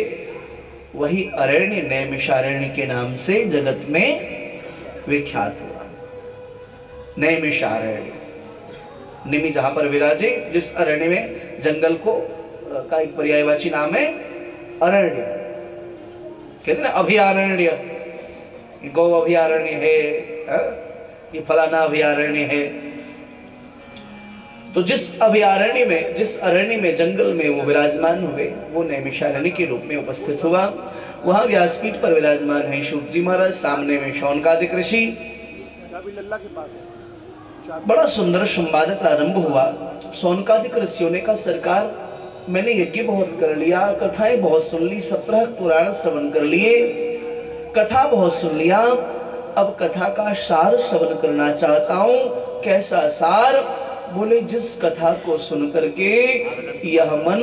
वही अरण्य नैमिषारण्य के नाम से जगत में विख्यात हुआ। नैमिषारण्य, निमि जहां पर विराजे, जिस अरण्य में, जंगल को का एक पर्यायवाची नाम है अरण्य। कहते ना अभयारण्य, गौ अभयारण्य है, ये फलाना अभयारण्य है। तो जिस अभयारण्य में, जिस अरण्य में, जंगल में वो विराजमान हुए, वो नैमिषारण्य के रूप में उपस्थित हुआ। वहां व्यासपीठ पर विराजमान है सूत जी महाराज, सामने में शौनकादिक ऋषि। बड़ा सुंदर संवाद प्रारंभ हुआ। शौनकादिक ऋषियों ने कहा, सरकार मैंने यज्ञ बहुत कर लिया, कथाएं बहुत सुन ली, 17 पुराण श्रवण कर लिए, कथा बहुत सुन लिया, अब कथा का सार श्रवण करना चाहता हूं। कैसा सार? बोले जिस कथा को सुन करके यह मन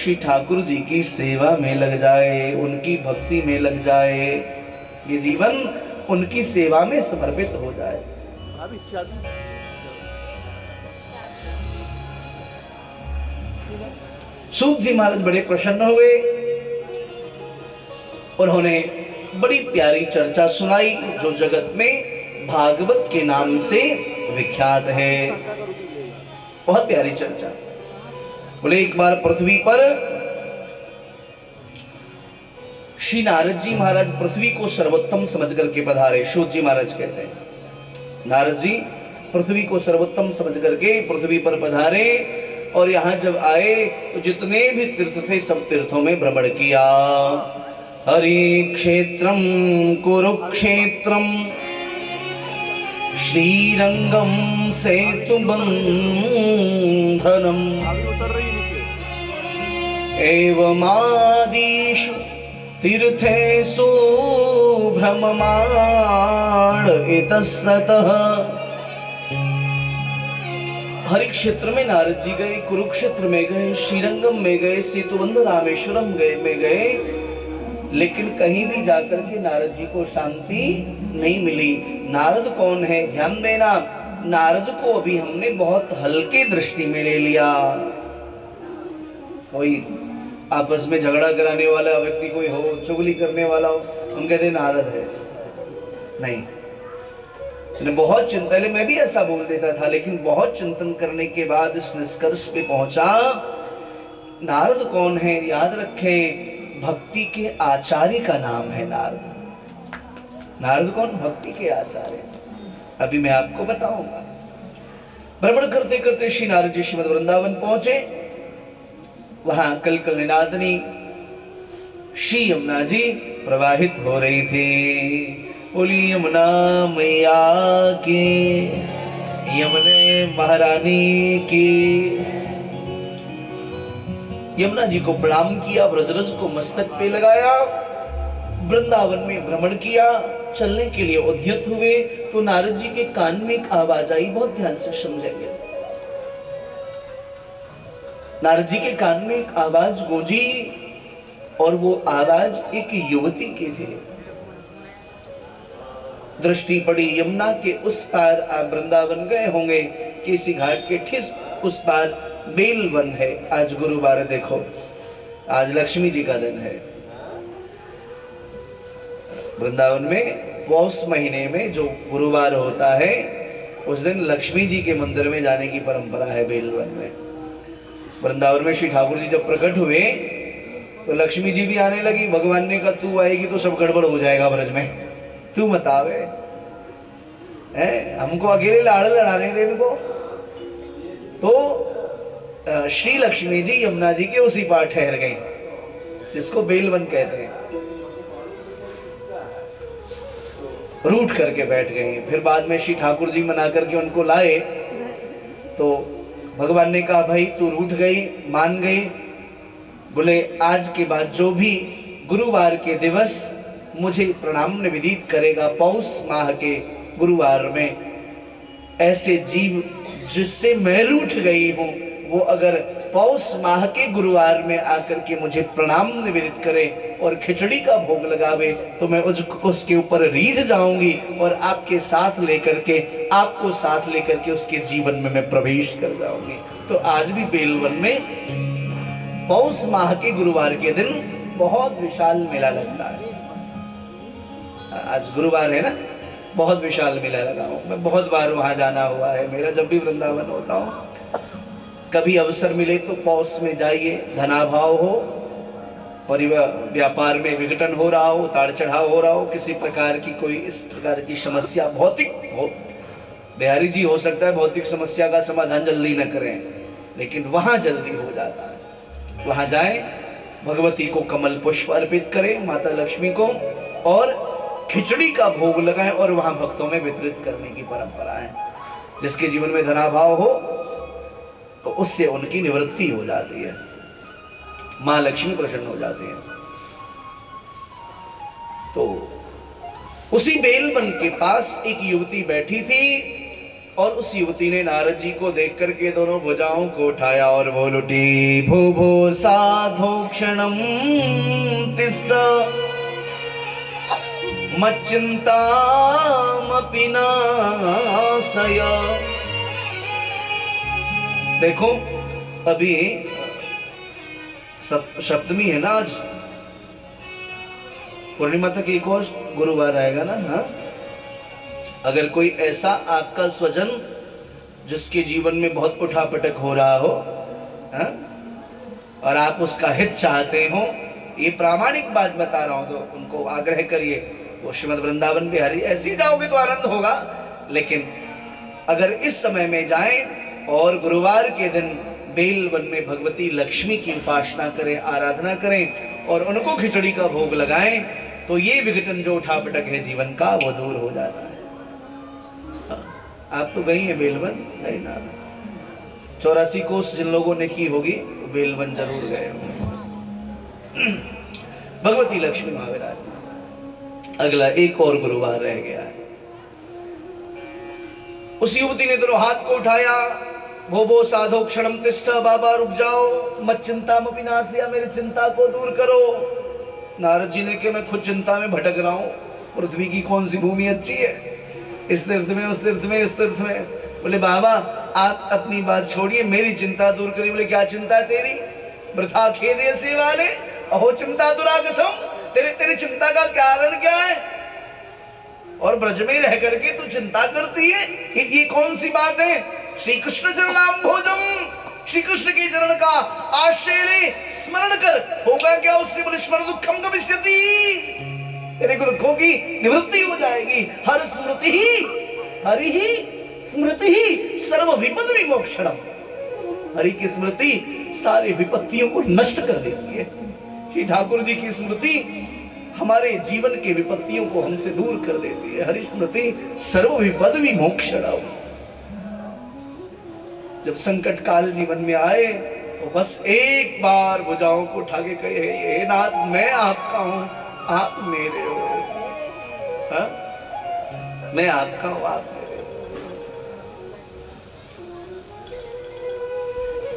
श्री ठाकुर जी की सेवा में लग जाए, उनकी भक्ति में लग जाए, ये जीवन उनकी सेवा में समर्पित हो जाए। सूत जी महाराज बड़े प्रसन्न हुए। उन्होंने बड़ी प्यारी चर्चा सुनाई, जो जगत में भागवत के नाम से विख्यात है। बहुत प्यारी चर्चा। बोले एक बार पृथ्वी पर श्री नारद जी महाराज पृथ्वी को सर्वोत्तम समझ करके पधारे। सूत जी महाराज कहते हैं, नारद जी पृथ्वी को सर्वोत्तम समझ करके पृथ्वी पर पधारे, और यहां जब आए तो जितने भी तीर्थ थे सब तीर्थों में भ्रमण किया। हरि क्षेत्रम कुरुक्षेत्रम श्रीरंगम सेतु बंधनम एवमादिषु तीर्थेषु भ्रममाण इतस्ततः। हरि क्षेत्र में नारद जी गए, कुरुक्षेत्र में गए, श्रीरंगम में गए, सेतुबंध रामेश्वरम में गए, लेकिन कहीं भी जाकर के नारद जी को शांति नहीं मिली। नारद कौन है? ध्यान देना, नारद को अभी हमने बहुत हल्के दृष्टि में ले लिया। कोई आपस में झगड़ा कराने वाला व्यक्ति कोई हो, चुगली करने वाला हो, हम कहते नारद है। नहीं, बहुत चिंतन, पहले मैं भी ऐसा बोल देता था, लेकिन बहुत चिंतन करने के बाद इस निष्कर्ष पे पहुंचा, नारद कौन है? याद रखें, भक्ति के आचार्य का नाम है नारद। नारद कौन? भक्ति के आचार्य। अभी मैं आपको बताऊंगा। भ्रमण करते करते श्री नारद जी श्रीमद वृंदावन पहुंचे। वहां कलकल निनादनी श्री यमुना जी प्रवाहित हो रही थी। बोली यमुना मैया की, यमुने महारानी की। यमुना जी को प्रणाम किया, ब्रजरज को मस्तक पे लगाया, वृंदावन में भ्रमण किया, चलने के लिए उद्यत हुए तो नारद जी के कान में एक आवाज आई। बहुत ध्यान से समझेंगे। नारद जी के कान में एक आवाज गूंजी और वो आवाज एक युवती की थी। दृष्टि पड़ी यमुना के उस पार, आप वृंदावन गए होंगे, केसी घाट के ठीक उस पार बेलवन है। आज गुरुवार है, देखो आज लक्ष्मी जी का दिन है। वृंदावन में पौष महीने में जो गुरुवार होता है उस दिन लक्ष्मी जी के मंदिर में जाने की परंपरा है। बेलवन में वृंदावन में श्री ठाकुर जी जब प्रकट हुए तो लक्ष्मी जी भी आने लगी। भगवान ने कहा तू आएगी तो सब गड़बड़ हो जाएगा ब्रज में, तू मत आवे, हमको अकेले लाड़ लड़ाने दे इनको। तो श्री लक्ष्मी जी यमुना जी के उसी पार ठहर गई जिसको बेलवन कहते हैं, रूठ करके बैठ गए। फिर बाद में श्री ठाकुर जी मना करके उनको लाए तो भगवान ने कहा भाई तू रूठ गई, मान गई, बोले आज के बाद जो भी गुरुवार के दिवस मुझे प्रणाम निवेदित करेगा पौष माह के गुरुवार में, ऐसे जीव जिससे मैं रूठ गई हूं वो अगर पौष माह के गुरुवार में आकर के मुझे प्रणाम निवेदित करे और खिचड़ी का भोग लगावे तो मैं उसके ऊपर रीझ जाऊंगी और आपके साथ लेकर के, आपको साथ लेकर के उसके जीवन में मैं प्रवेश कर जाऊंगी। तो आज भी बेलवन में पौष माह के गुरुवार के दिन बहुत विशाल मेला लगता है। आज गुरुवार है ना, बहुत विशाल मेला लगा हूं मैं, बहुत बार वहां जाना हुआ है मेरा। जब भी वृंदावन होता हूं, कभी अवसर मिले तो पौष में जाइए, धनाभाव हो, परिवार व्यापार में विघटन हो रहा हो, उतार चढ़ाव हो रहा हो, किसी प्रकार की कोई इस प्रकार की समस्या भौतिक हो, बिहारी जी हो सकता है भौतिक समस्या का समाधान जल्दी न करें, लेकिन वहां जल्दी हो जाता है। वहां जाएं, भगवती को कमल पुष्प अर्पित करें, माता लक्ष्मी को, और खिचड़ी का भोग लगाएं और वहां भक्तों में वितरित करने की परंपरा है। जिसके जीवन में धनाभाव हो तो उससे उनकी निवृत्ति हो जाती है, मां लक्ष्मी प्रसन्न हो जाती है। तो उसी बेलवन के पास एक युवती बैठी थी और उस युवती ने नारद जी को देख करके दोनों भुजाओं को उठाया और बोल उठी, भो भो साधो क्षणम तिष्ठ मच्चिंतामपि नाशय। देखो अभी सप्तमी है ना, आज पूर्णिमा तक एक और गुरुवार आएगा ना। हाँ, अगर कोई ऐसा आपका स्वजन जिसके जीवन में बहुत उठापटक हो रहा हो, हाँ, और आप उसका हित चाहते हो, ये प्रामाणिक बात बता रहा हूं, तो उनको आग्रह करिए वो श्रीमद वृंदावन बिहारी। ऐसे ही जाओगे तो आनंद होगा, लेकिन अगर इस समय में जाएं और गुरुवार के दिन बेलवन में भगवती लक्ष्मी की उपासना करें, आराधना करें और उनको खिचड़ी का भोग लगाएं, तो ये विघटन जो उठापटक है जीवन का वो दूर हो जाता है। आप तो गई हैं बेलवन, नहीं ना? 84 कोस जिन लोगों ने की होगी वो बेलवन जरूर गए होंगे। भगवती लक्ष्मी महाविराज। अगला एक और गुरुवार रह गया है। उस युवती ने दोनों हाथ को उठाया, भो भो साधो क्षणम तिष्ठ, बाबा रुक जाओ, मत चिंता में विनाशिया, मेरी चिंता को दूर करो। नारद जी ने कहा मैं खुद चिंता में भटक रहा हूं, पृथ्वी की कौन सी भूमि अच्छी है, इस तीर्थ में, उस तीर्थ में, इस तीर्थ में। बोले बाबा आप अपनी बात छोड़िए, मेरी चिंता दूर करिए। बोले क्या चिंता है तेरी? वृथा खेदे से वाले अहो चिंता दुरागतम, तेरी चिंता का कारण क्या है? और ब्रज में रह करके तू चिंता करती है, ये कौन सी बात है? श्री कृष्ण चरणाम भोजम, श्री कृष्ण के चरण का आश्रय ले, स्मरण कर, होगा क्या उससे? बोले स्मरण दुखम गमिष्यति, तेरे को दुखों की निवृत्ति हो जाएगी। हर स्मृति ही, हरि ही स्मृति ही सर्व विपद विमोक्षणम, हरि की स्मृति सारी विपत्तियों को नष्ट कर देती है। श्री ठाकुर जी की स्मृति हमारे जीवन के विपत्तियों को हमसे दूर कर देती है। हरि स्मृति सर्व विपद विमोक्षणम। जब संकट काल जीवन में आए तो बस एक बार भुजाओं को उठा के कहे, हे नाथ मैं आपका हूं, आप मेरे हो। हा? मैं आपका हूं, आप मेरे हो।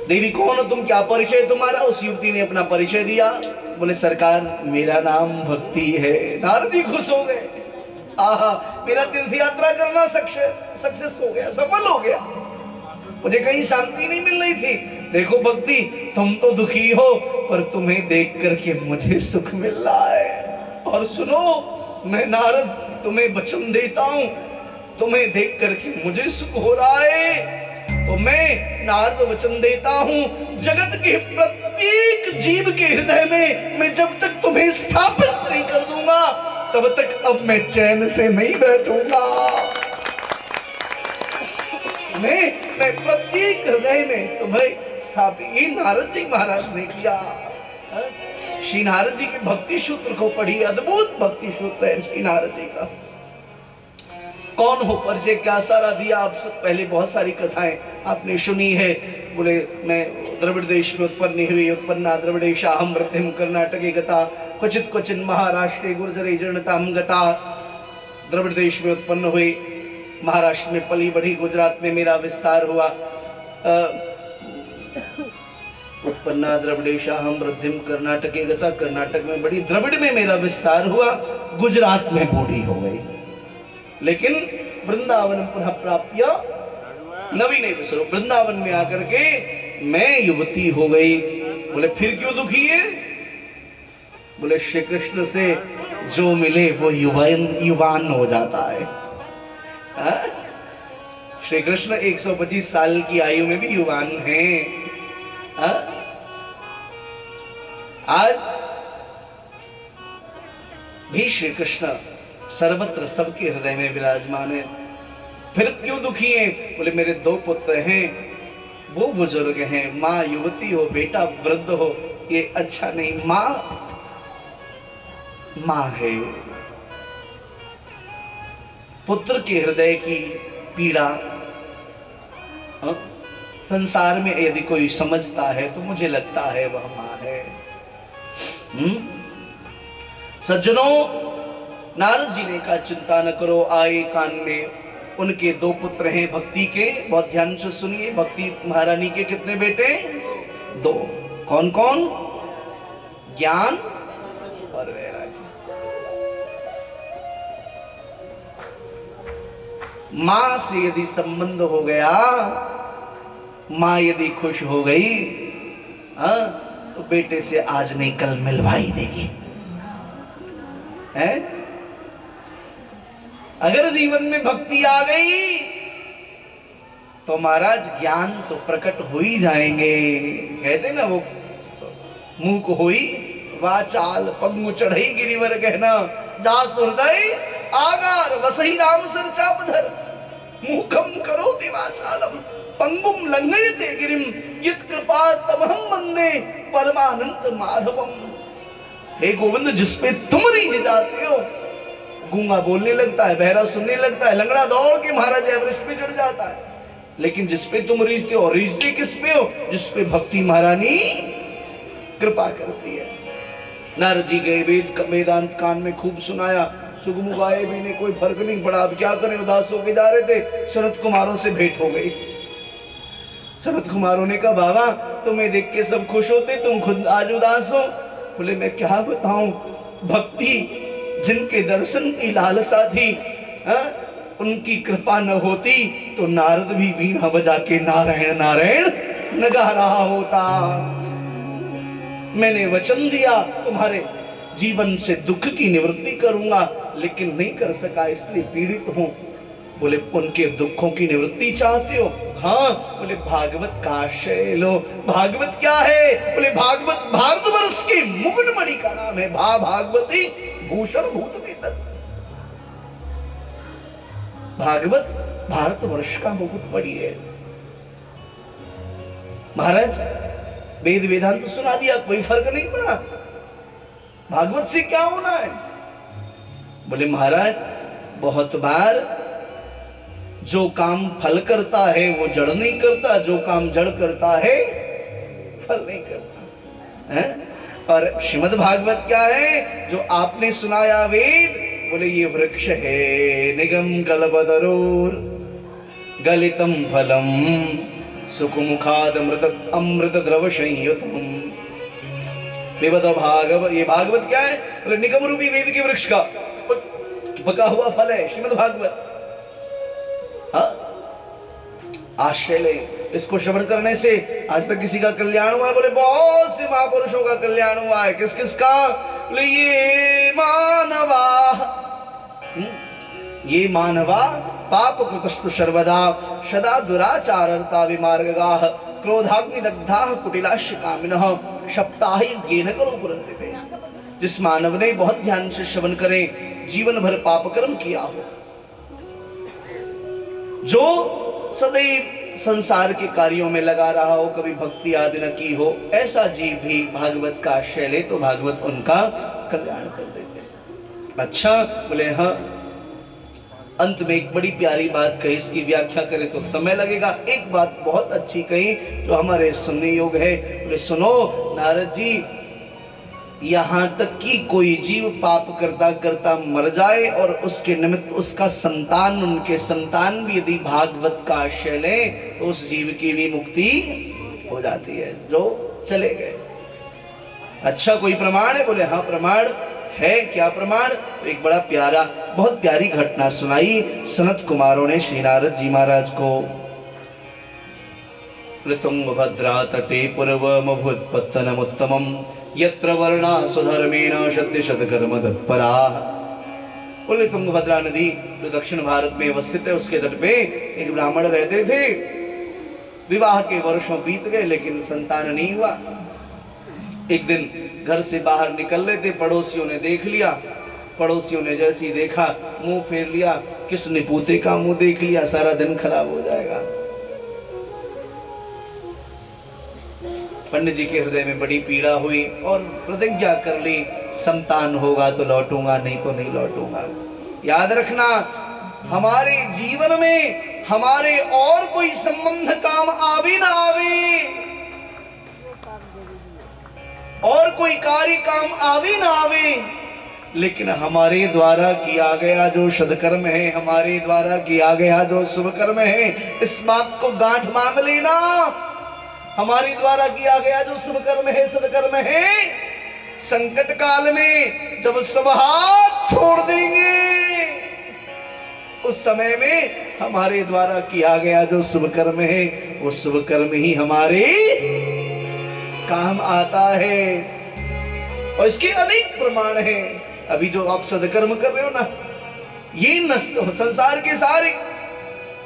देवी कौन हो तुम, क्या परिचय तुम्हारा? उस युवती ने अपना परिचय दिया। बोले सरकार मेरा नाम भक्ति है। नारद जी खुश हो गए, आहा मेरा तीर्थ यात्रा करना सक्सेस हो गया, सफल हो गया। मुझे कहीं शांति नहीं मिल रही थी। देखो भक्ति, तुम तो दुखी हो पर तुम्हें देख करके मुझे सुख मिल रहा है। और सुनो, मैं नारद तुम्हें वचन देता हूं, तुम्हें देख करके मुझे सुख हो रहा है। तो मैं नारद वचन देता हूं, जगत के प्रत्येक जीव के हृदय में मैं जब तक तुम्हें स्थापित नहीं कर दूंगा तब तक अब मैं चैन से नहीं बैठूंगा। मैं प्रत्येक हृदय में तुम्हें ये नारद जी महाराज ने किया। श्री नारद जी की भक्ति सूत्र को पढ़ी, अद्भुत भक्ति सूत्र है श्री नारद जी का। कौन हो, परिचय क्या सारा दिया। आप सब पहले बहुत सारी कथाएं आपने सुनी है। बोले मैं द्रविड़ देश में उत्पन्न हुई, उत्पन्ना द्रविड़ेशाहम वृद्धिम कर्नाटके गता, क्वचित क्वचिन महाराष्ट्रे गुर्जरे जरणताम गता। द्रविड़ देश में उत्पन्न हुई, महाराष्ट्र में पली बढ़ी, गुजरात में मेरा विस्तार हुआ। उत्पन्ना द्रविड़ेशाहम वृद्धिम कर्नाटके गता, कर्नाटक में बढ़ी, द्रविड़ में मेरा विस्तार हुआ, गुजरात में बूढ़ी हो गई। लेकिन वृंदावन पुनः प्राप्य नवीने विसरो, वृंदावन में आकर के मैं युवती हो गई। बोले फिर क्यों दुखी है? बोले श्री कृष्ण से जो मिले वो युवान हो जाता है। श्री कृष्ण 125 साल की आयु में भी युवान हैं। आज भी श्री कृष्ण सर्वत्र सबके हृदय में विराजमान है। फिर क्यों दुखी हैं? बोले मेरे 2 पुत्र हैं, वो बुजुर्ग हैं, माँ युवती हो, बेटा वृद्ध हो, ये अच्छा नहीं। माँ है। पुत्र के हृदय की पीड़ा संसार में यदि कोई समझता है तो मुझे लगता है वह माँ है। सज्जनों, नारद जी ने कहा चिंता न करो, आए कान में। उनके 2 पुत्र हैं भक्ति के, बहुत ध्यान से सुनिए। भक्ति महारानी के कितने बेटे? 2। कौन कौन? ज्ञान और वैराग्य। मां से यदि संबंध हो गया, मां यदि खुश हो गई, तो बेटे से आज नहीं कल मिलवाई देगी। है? अगर जीवन में भक्ति आ गई तो महाराज ज्ञान तो प्रकट हो ही जाएंगे। कहते ना वो मुंह को होई वाचाल, पंगु चढ़ई गिरिवर कहना, जा सुरदय आगार वसही राम सर चापधर, मुखम करो दिवाचालम पंगुम लंघयते गिरिम, यत् कृपा तमहम वंदे परमानंद माधवम। हे गोविंद, जिसपे तुम रीझ जाते हो, गूंगा बोलने लगता है, बहरा सुनने लगता है, लंगड़ा दौड़ के महाराज एवरेस्ट पे चढ़ जाता है। लेकिन जिसपे तुम रीझते हो, रीझते किस पे हो? जिसपे भक्ति महारानी कृपा करती है। नारद जी गए, वेदांत कान में खूब सुनाया, सुगमु गाए भी ने कोई फर्क नहीं पड़ा। अब क्या करें, उदास होके जा रहे थे, सनत कुमारों से भेंट हो गई। सनत कुमारों ने कहा बाबा तुम्हें देख के सब खुश होते, तुम खुद आज उदास हो। बोले मैं क्या बताऊं, भक्ति जिनके दर्शन की लालसा थी, उनकी कृपा न होती तो नारद भी वीणा बजा के नारायण नारायण न गा रहा होता। मैंने वचन दिया तुम्हारे जीवन से दुख की निवृत्ति करूंगा, लेकिन नहीं कर सका, इसलिए पीड़ित हूं। बोले उनके दुखों की निवृत्ति चाहते हो? हाँ। बोले भागवत का आश्रय लो। भागवत क्या है? बोले भागवत भारतवर्ष के मुकुटमणि का नाम है। भागवती भूषण भूत वेतन। भागवत भारतवर्ष का मुकुटमणि है। महाराज वेद वेदांत तो सुना दिया, कोई फर्क नहीं पड़ा, भागवत से क्या होना है? बोले महाराज बहुत बार जो काम फल करता है वो जड़ नहीं करता, जो काम जड़ करता है फल नहीं करता है। और श्रीमद् भागवत क्या है जो आपने सुनाया वेद, बोले ये वृक्ष है निगम कल्पतरोर गलितम फलम सुखमुखाद अमृत द्रव संयुतम पिबत भागवत। ये भागवत क्या है, बोले निगम रूपी वेद के वृक्ष का पका हुआ फल है श्रीमद् भागवत। हाँ, आश्चर्य ले, इसको श्रवण करने से आज तक किसी का कल्याण हुआ है? बोले बहुत से महापुरुषों का कल्याण हुआ है। किस किस का? बोले ये मानवा पाप कृतस्तु सर्वदा सदा दुराचारता विमार्गाः क्रोधाग्निदग्धाः कुटिलाश्च कामिनः सप्ताहि ज्ञेन करो पुरन्ते। जिस मानव ने बहुत ध्यान से श्रवण करे, जीवन भर पाप कर्म किया हो, जो सदैव संसार के कार्यों में लगा रहा हो, कभी भक्ति आदि न की हो, ऐसा जीव भी भागवत का आश्रय ले तो भागवत उनका कल्याण कर देते। अच्छा, बोले हाँ। अंत में एक बड़ी प्यारी बात कही, इसकी व्याख्या करें तो समय लगेगा। एक बात बहुत अच्छी कही जो हमारे सुनने योग्य है। बोले सुनो नारद जी, यहाँ तक कि कोई जीव पाप करता करता मर जाए और उसके निमित्त उसका संतान, उनके संतान भी यदि भागवत का आश्रय ले तो उस जीव की भी मुक्ति हो जाती है जो चले गए। अच्छा, कोई प्रमाण है? बोले हाँ प्रमाण है। क्या प्रमाण? तो एक बड़ा प्यारा, बहुत प्यारी घटना सुनाई सनत कुमारों ने श्री नारद जी महाराज को। तुंगभद्रा तटे पूर्वमभूत्पत्तनमुत्तमम् यत्र वर्णा स्वधर्मेण सत्य शतकर्म तत्परा। बोले तुंगभद्रा नदी जो दक्षिण भारत में अवस्थित है, उसके तट पे एक ब्राह्मण रहते थे। विवाह के वर्षों बीत गए लेकिन संतान नहीं हुआ। एक दिन घर से बाहर निकल रहे थे, पड़ोसियों ने देख लिया। पड़ोसियों ने जैसे ही देखा मुंह फेर लिया। किसने? पूते का मुंह देख लिया, सारा दिन खराब हो जाएगा। पंडित जी के हृदय में बड़ी पीड़ा हुई और प्रतिज्ञा कर ली, संतान होगा तो लौटूंगा, नहीं तो नहीं लौटूंगा। याद रखना, हमारे जीवन में हमारे और कोई संबंध काम आवे ना आवे, और कोई कार्य काम आवे ना आवे, लेकिन हमारे द्वारा किया गया जो सदकर्म है, हमारे द्वारा किया गया जो शुभ कर्म है, इस बात को गांठ बांध लेना। हमारे द्वारा किया गया जो शुभ कर्म है, सदकर्म है, संकट काल में जब सब हाथ छोड़ देंगे, उस समय में हमारे द्वारा किया गया जो शुभ कर्म है, वो शुभ कर्म ही हमारे काम आता है। और इसके अनेक प्रमाण हैं। अभी जो आप सदकर्म कर रहे हो ना, ये नष्ट हो, संसार के सारे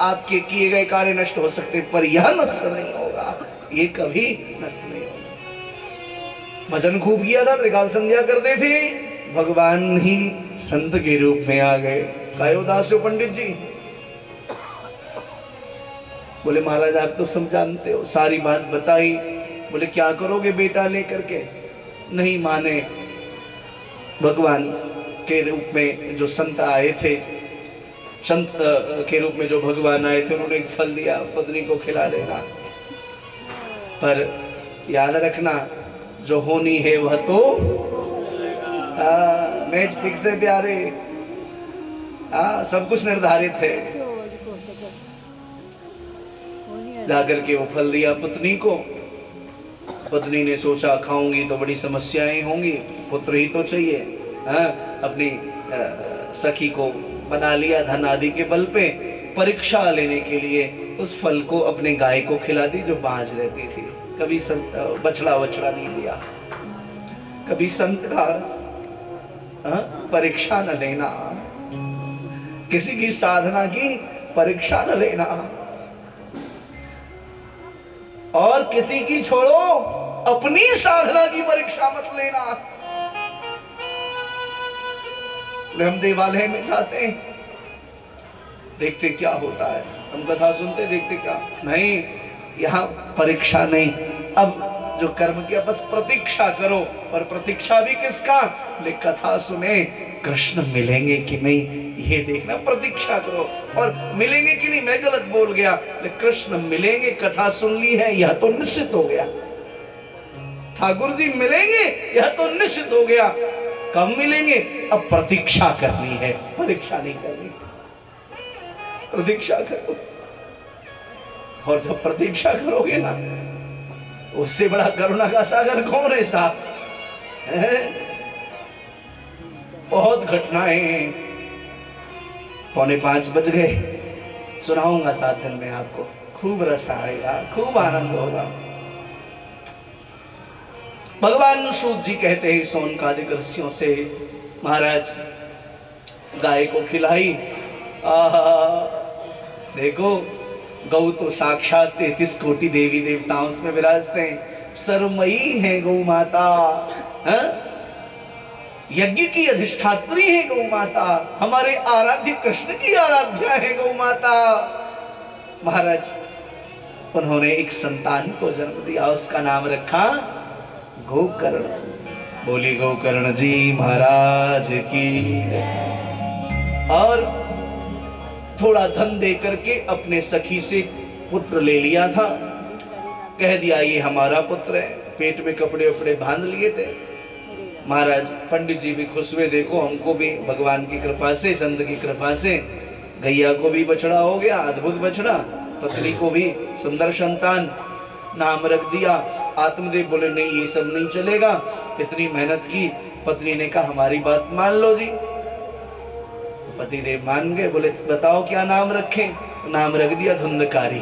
आपके किए गए कार्य नष्ट हो सकते, पर यह नष्ट नहीं होगा, ये कभी नष्ट नहीं होगा। भजन खूब किया था, त्रिकाल संध्या करते थे, भगवान ही संत के रूप में आ गए। काय उदास हो पंडित जी? बोले महाराज आप तो सब जानते हो, सारी बात बताई। बोले क्या करोगे बेटा लेकर के? नहीं माने। भगवान के रूप में जो संत आए थे, संत के रूप में जो भगवान आए थे, उन्होंने एक फल दिया, पत्नी को खिला देना। पर याद रखना, जो होनी है वह तो मैच फिक्स है प्यारे। सब कुछ निर्धारित है। जाकर के वो फल दिया पत्नी को। पत्नी ने सोचा खाऊंगी तो बड़ी समस्याएं होंगी, पुत्र ही तो चाहिए। अपनी सखी को बना लिया धन आदि के बल पे। परीक्षा लेने के लिए उस फल को अपने गाय को खिला दी जो बांझ रहती थी। कभी बछड़ा वछड़ा नहीं दिया। कभी संत का परीक्षा न लेना, किसी की साधना की परीक्षा न लेना, और किसी की छोड़ो अपनी साधना की परीक्षा मत लेना। हम देवालय में जाते हैं, देखते क्या होता है, हम कथा सुनते देखते क्या नहीं, यहाँ परीक्षा नहीं। अब जो कर्म किया बस प्रतीक्षा करो, और प्रतीक्षा भी किसका? ले कथा सुने, कृष्ण मिलेंगे कि नहीं ये देखना, प्रतीक्षा करो। और मिलेंगे कि नहीं, मैं गलत बोल गया, ले कृष्ण मिलेंगे, कथा सुन ली है, यह तो निश्चित हो गया। ठाकुर जी मिलेंगे, यह तो निश्चित हो गया। कब मिलेंगे? अब प्रतीक्षा करनी है, परीक्षा नहीं करनी, प्रतीक्षा करो। और जब प्रतीक्षा करोगे ना, उससे बड़ा करुणा का सागर कौन है साहब? बहुत घटनाएं हैं। 4:45 बज गए, सुनाऊंगा 7 दिन में आपको, खूब रस आएगा, खूब आनंद होगा। भगवान सूत जी कहते हैं सौनकादिक ऋषियों से, महाराज गाय को खिलाई, देखो गौ तो साक्षात 33 कोटि देवी देवताओं उसमें विराजते हैं, सर्वमयी है गौ माता, यज्ञ की अधिष्ठात्री है गौ माता, हमारे आराध्य कृष्ण की आराध्या है गौ माता। महाराज उन्होंने एक संतान को जन्म दिया, उसका नाम रखा गोकर्ण। बोली गोकर्ण जी महाराज की। और थोड़ा धन दे करके अपने सखी से पुत्र ले लिया था, कह दिया ये हमारा पुत्र है, पेट में कपड़े वपड़े बांध लिए थे। महाराज पंडित जी भी खुश हुए, देखो हमको भी भगवान की कृपा से, संत की कृपा से गैया को भी बछड़ा हो गया, अद्भुत बछड़ा, पत्नी को भी सुंदर संतान, नाम रख दिया। आत्मदेव बोले नहीं ये सब नहीं चलेगा, इतनी मेहनत की। पत्नी ने कहा हमारी बात मान लो जी। पतिदेव मान गए, बोले बताओ क्या नाम रखें? नाम रख दिया धुंधकारी।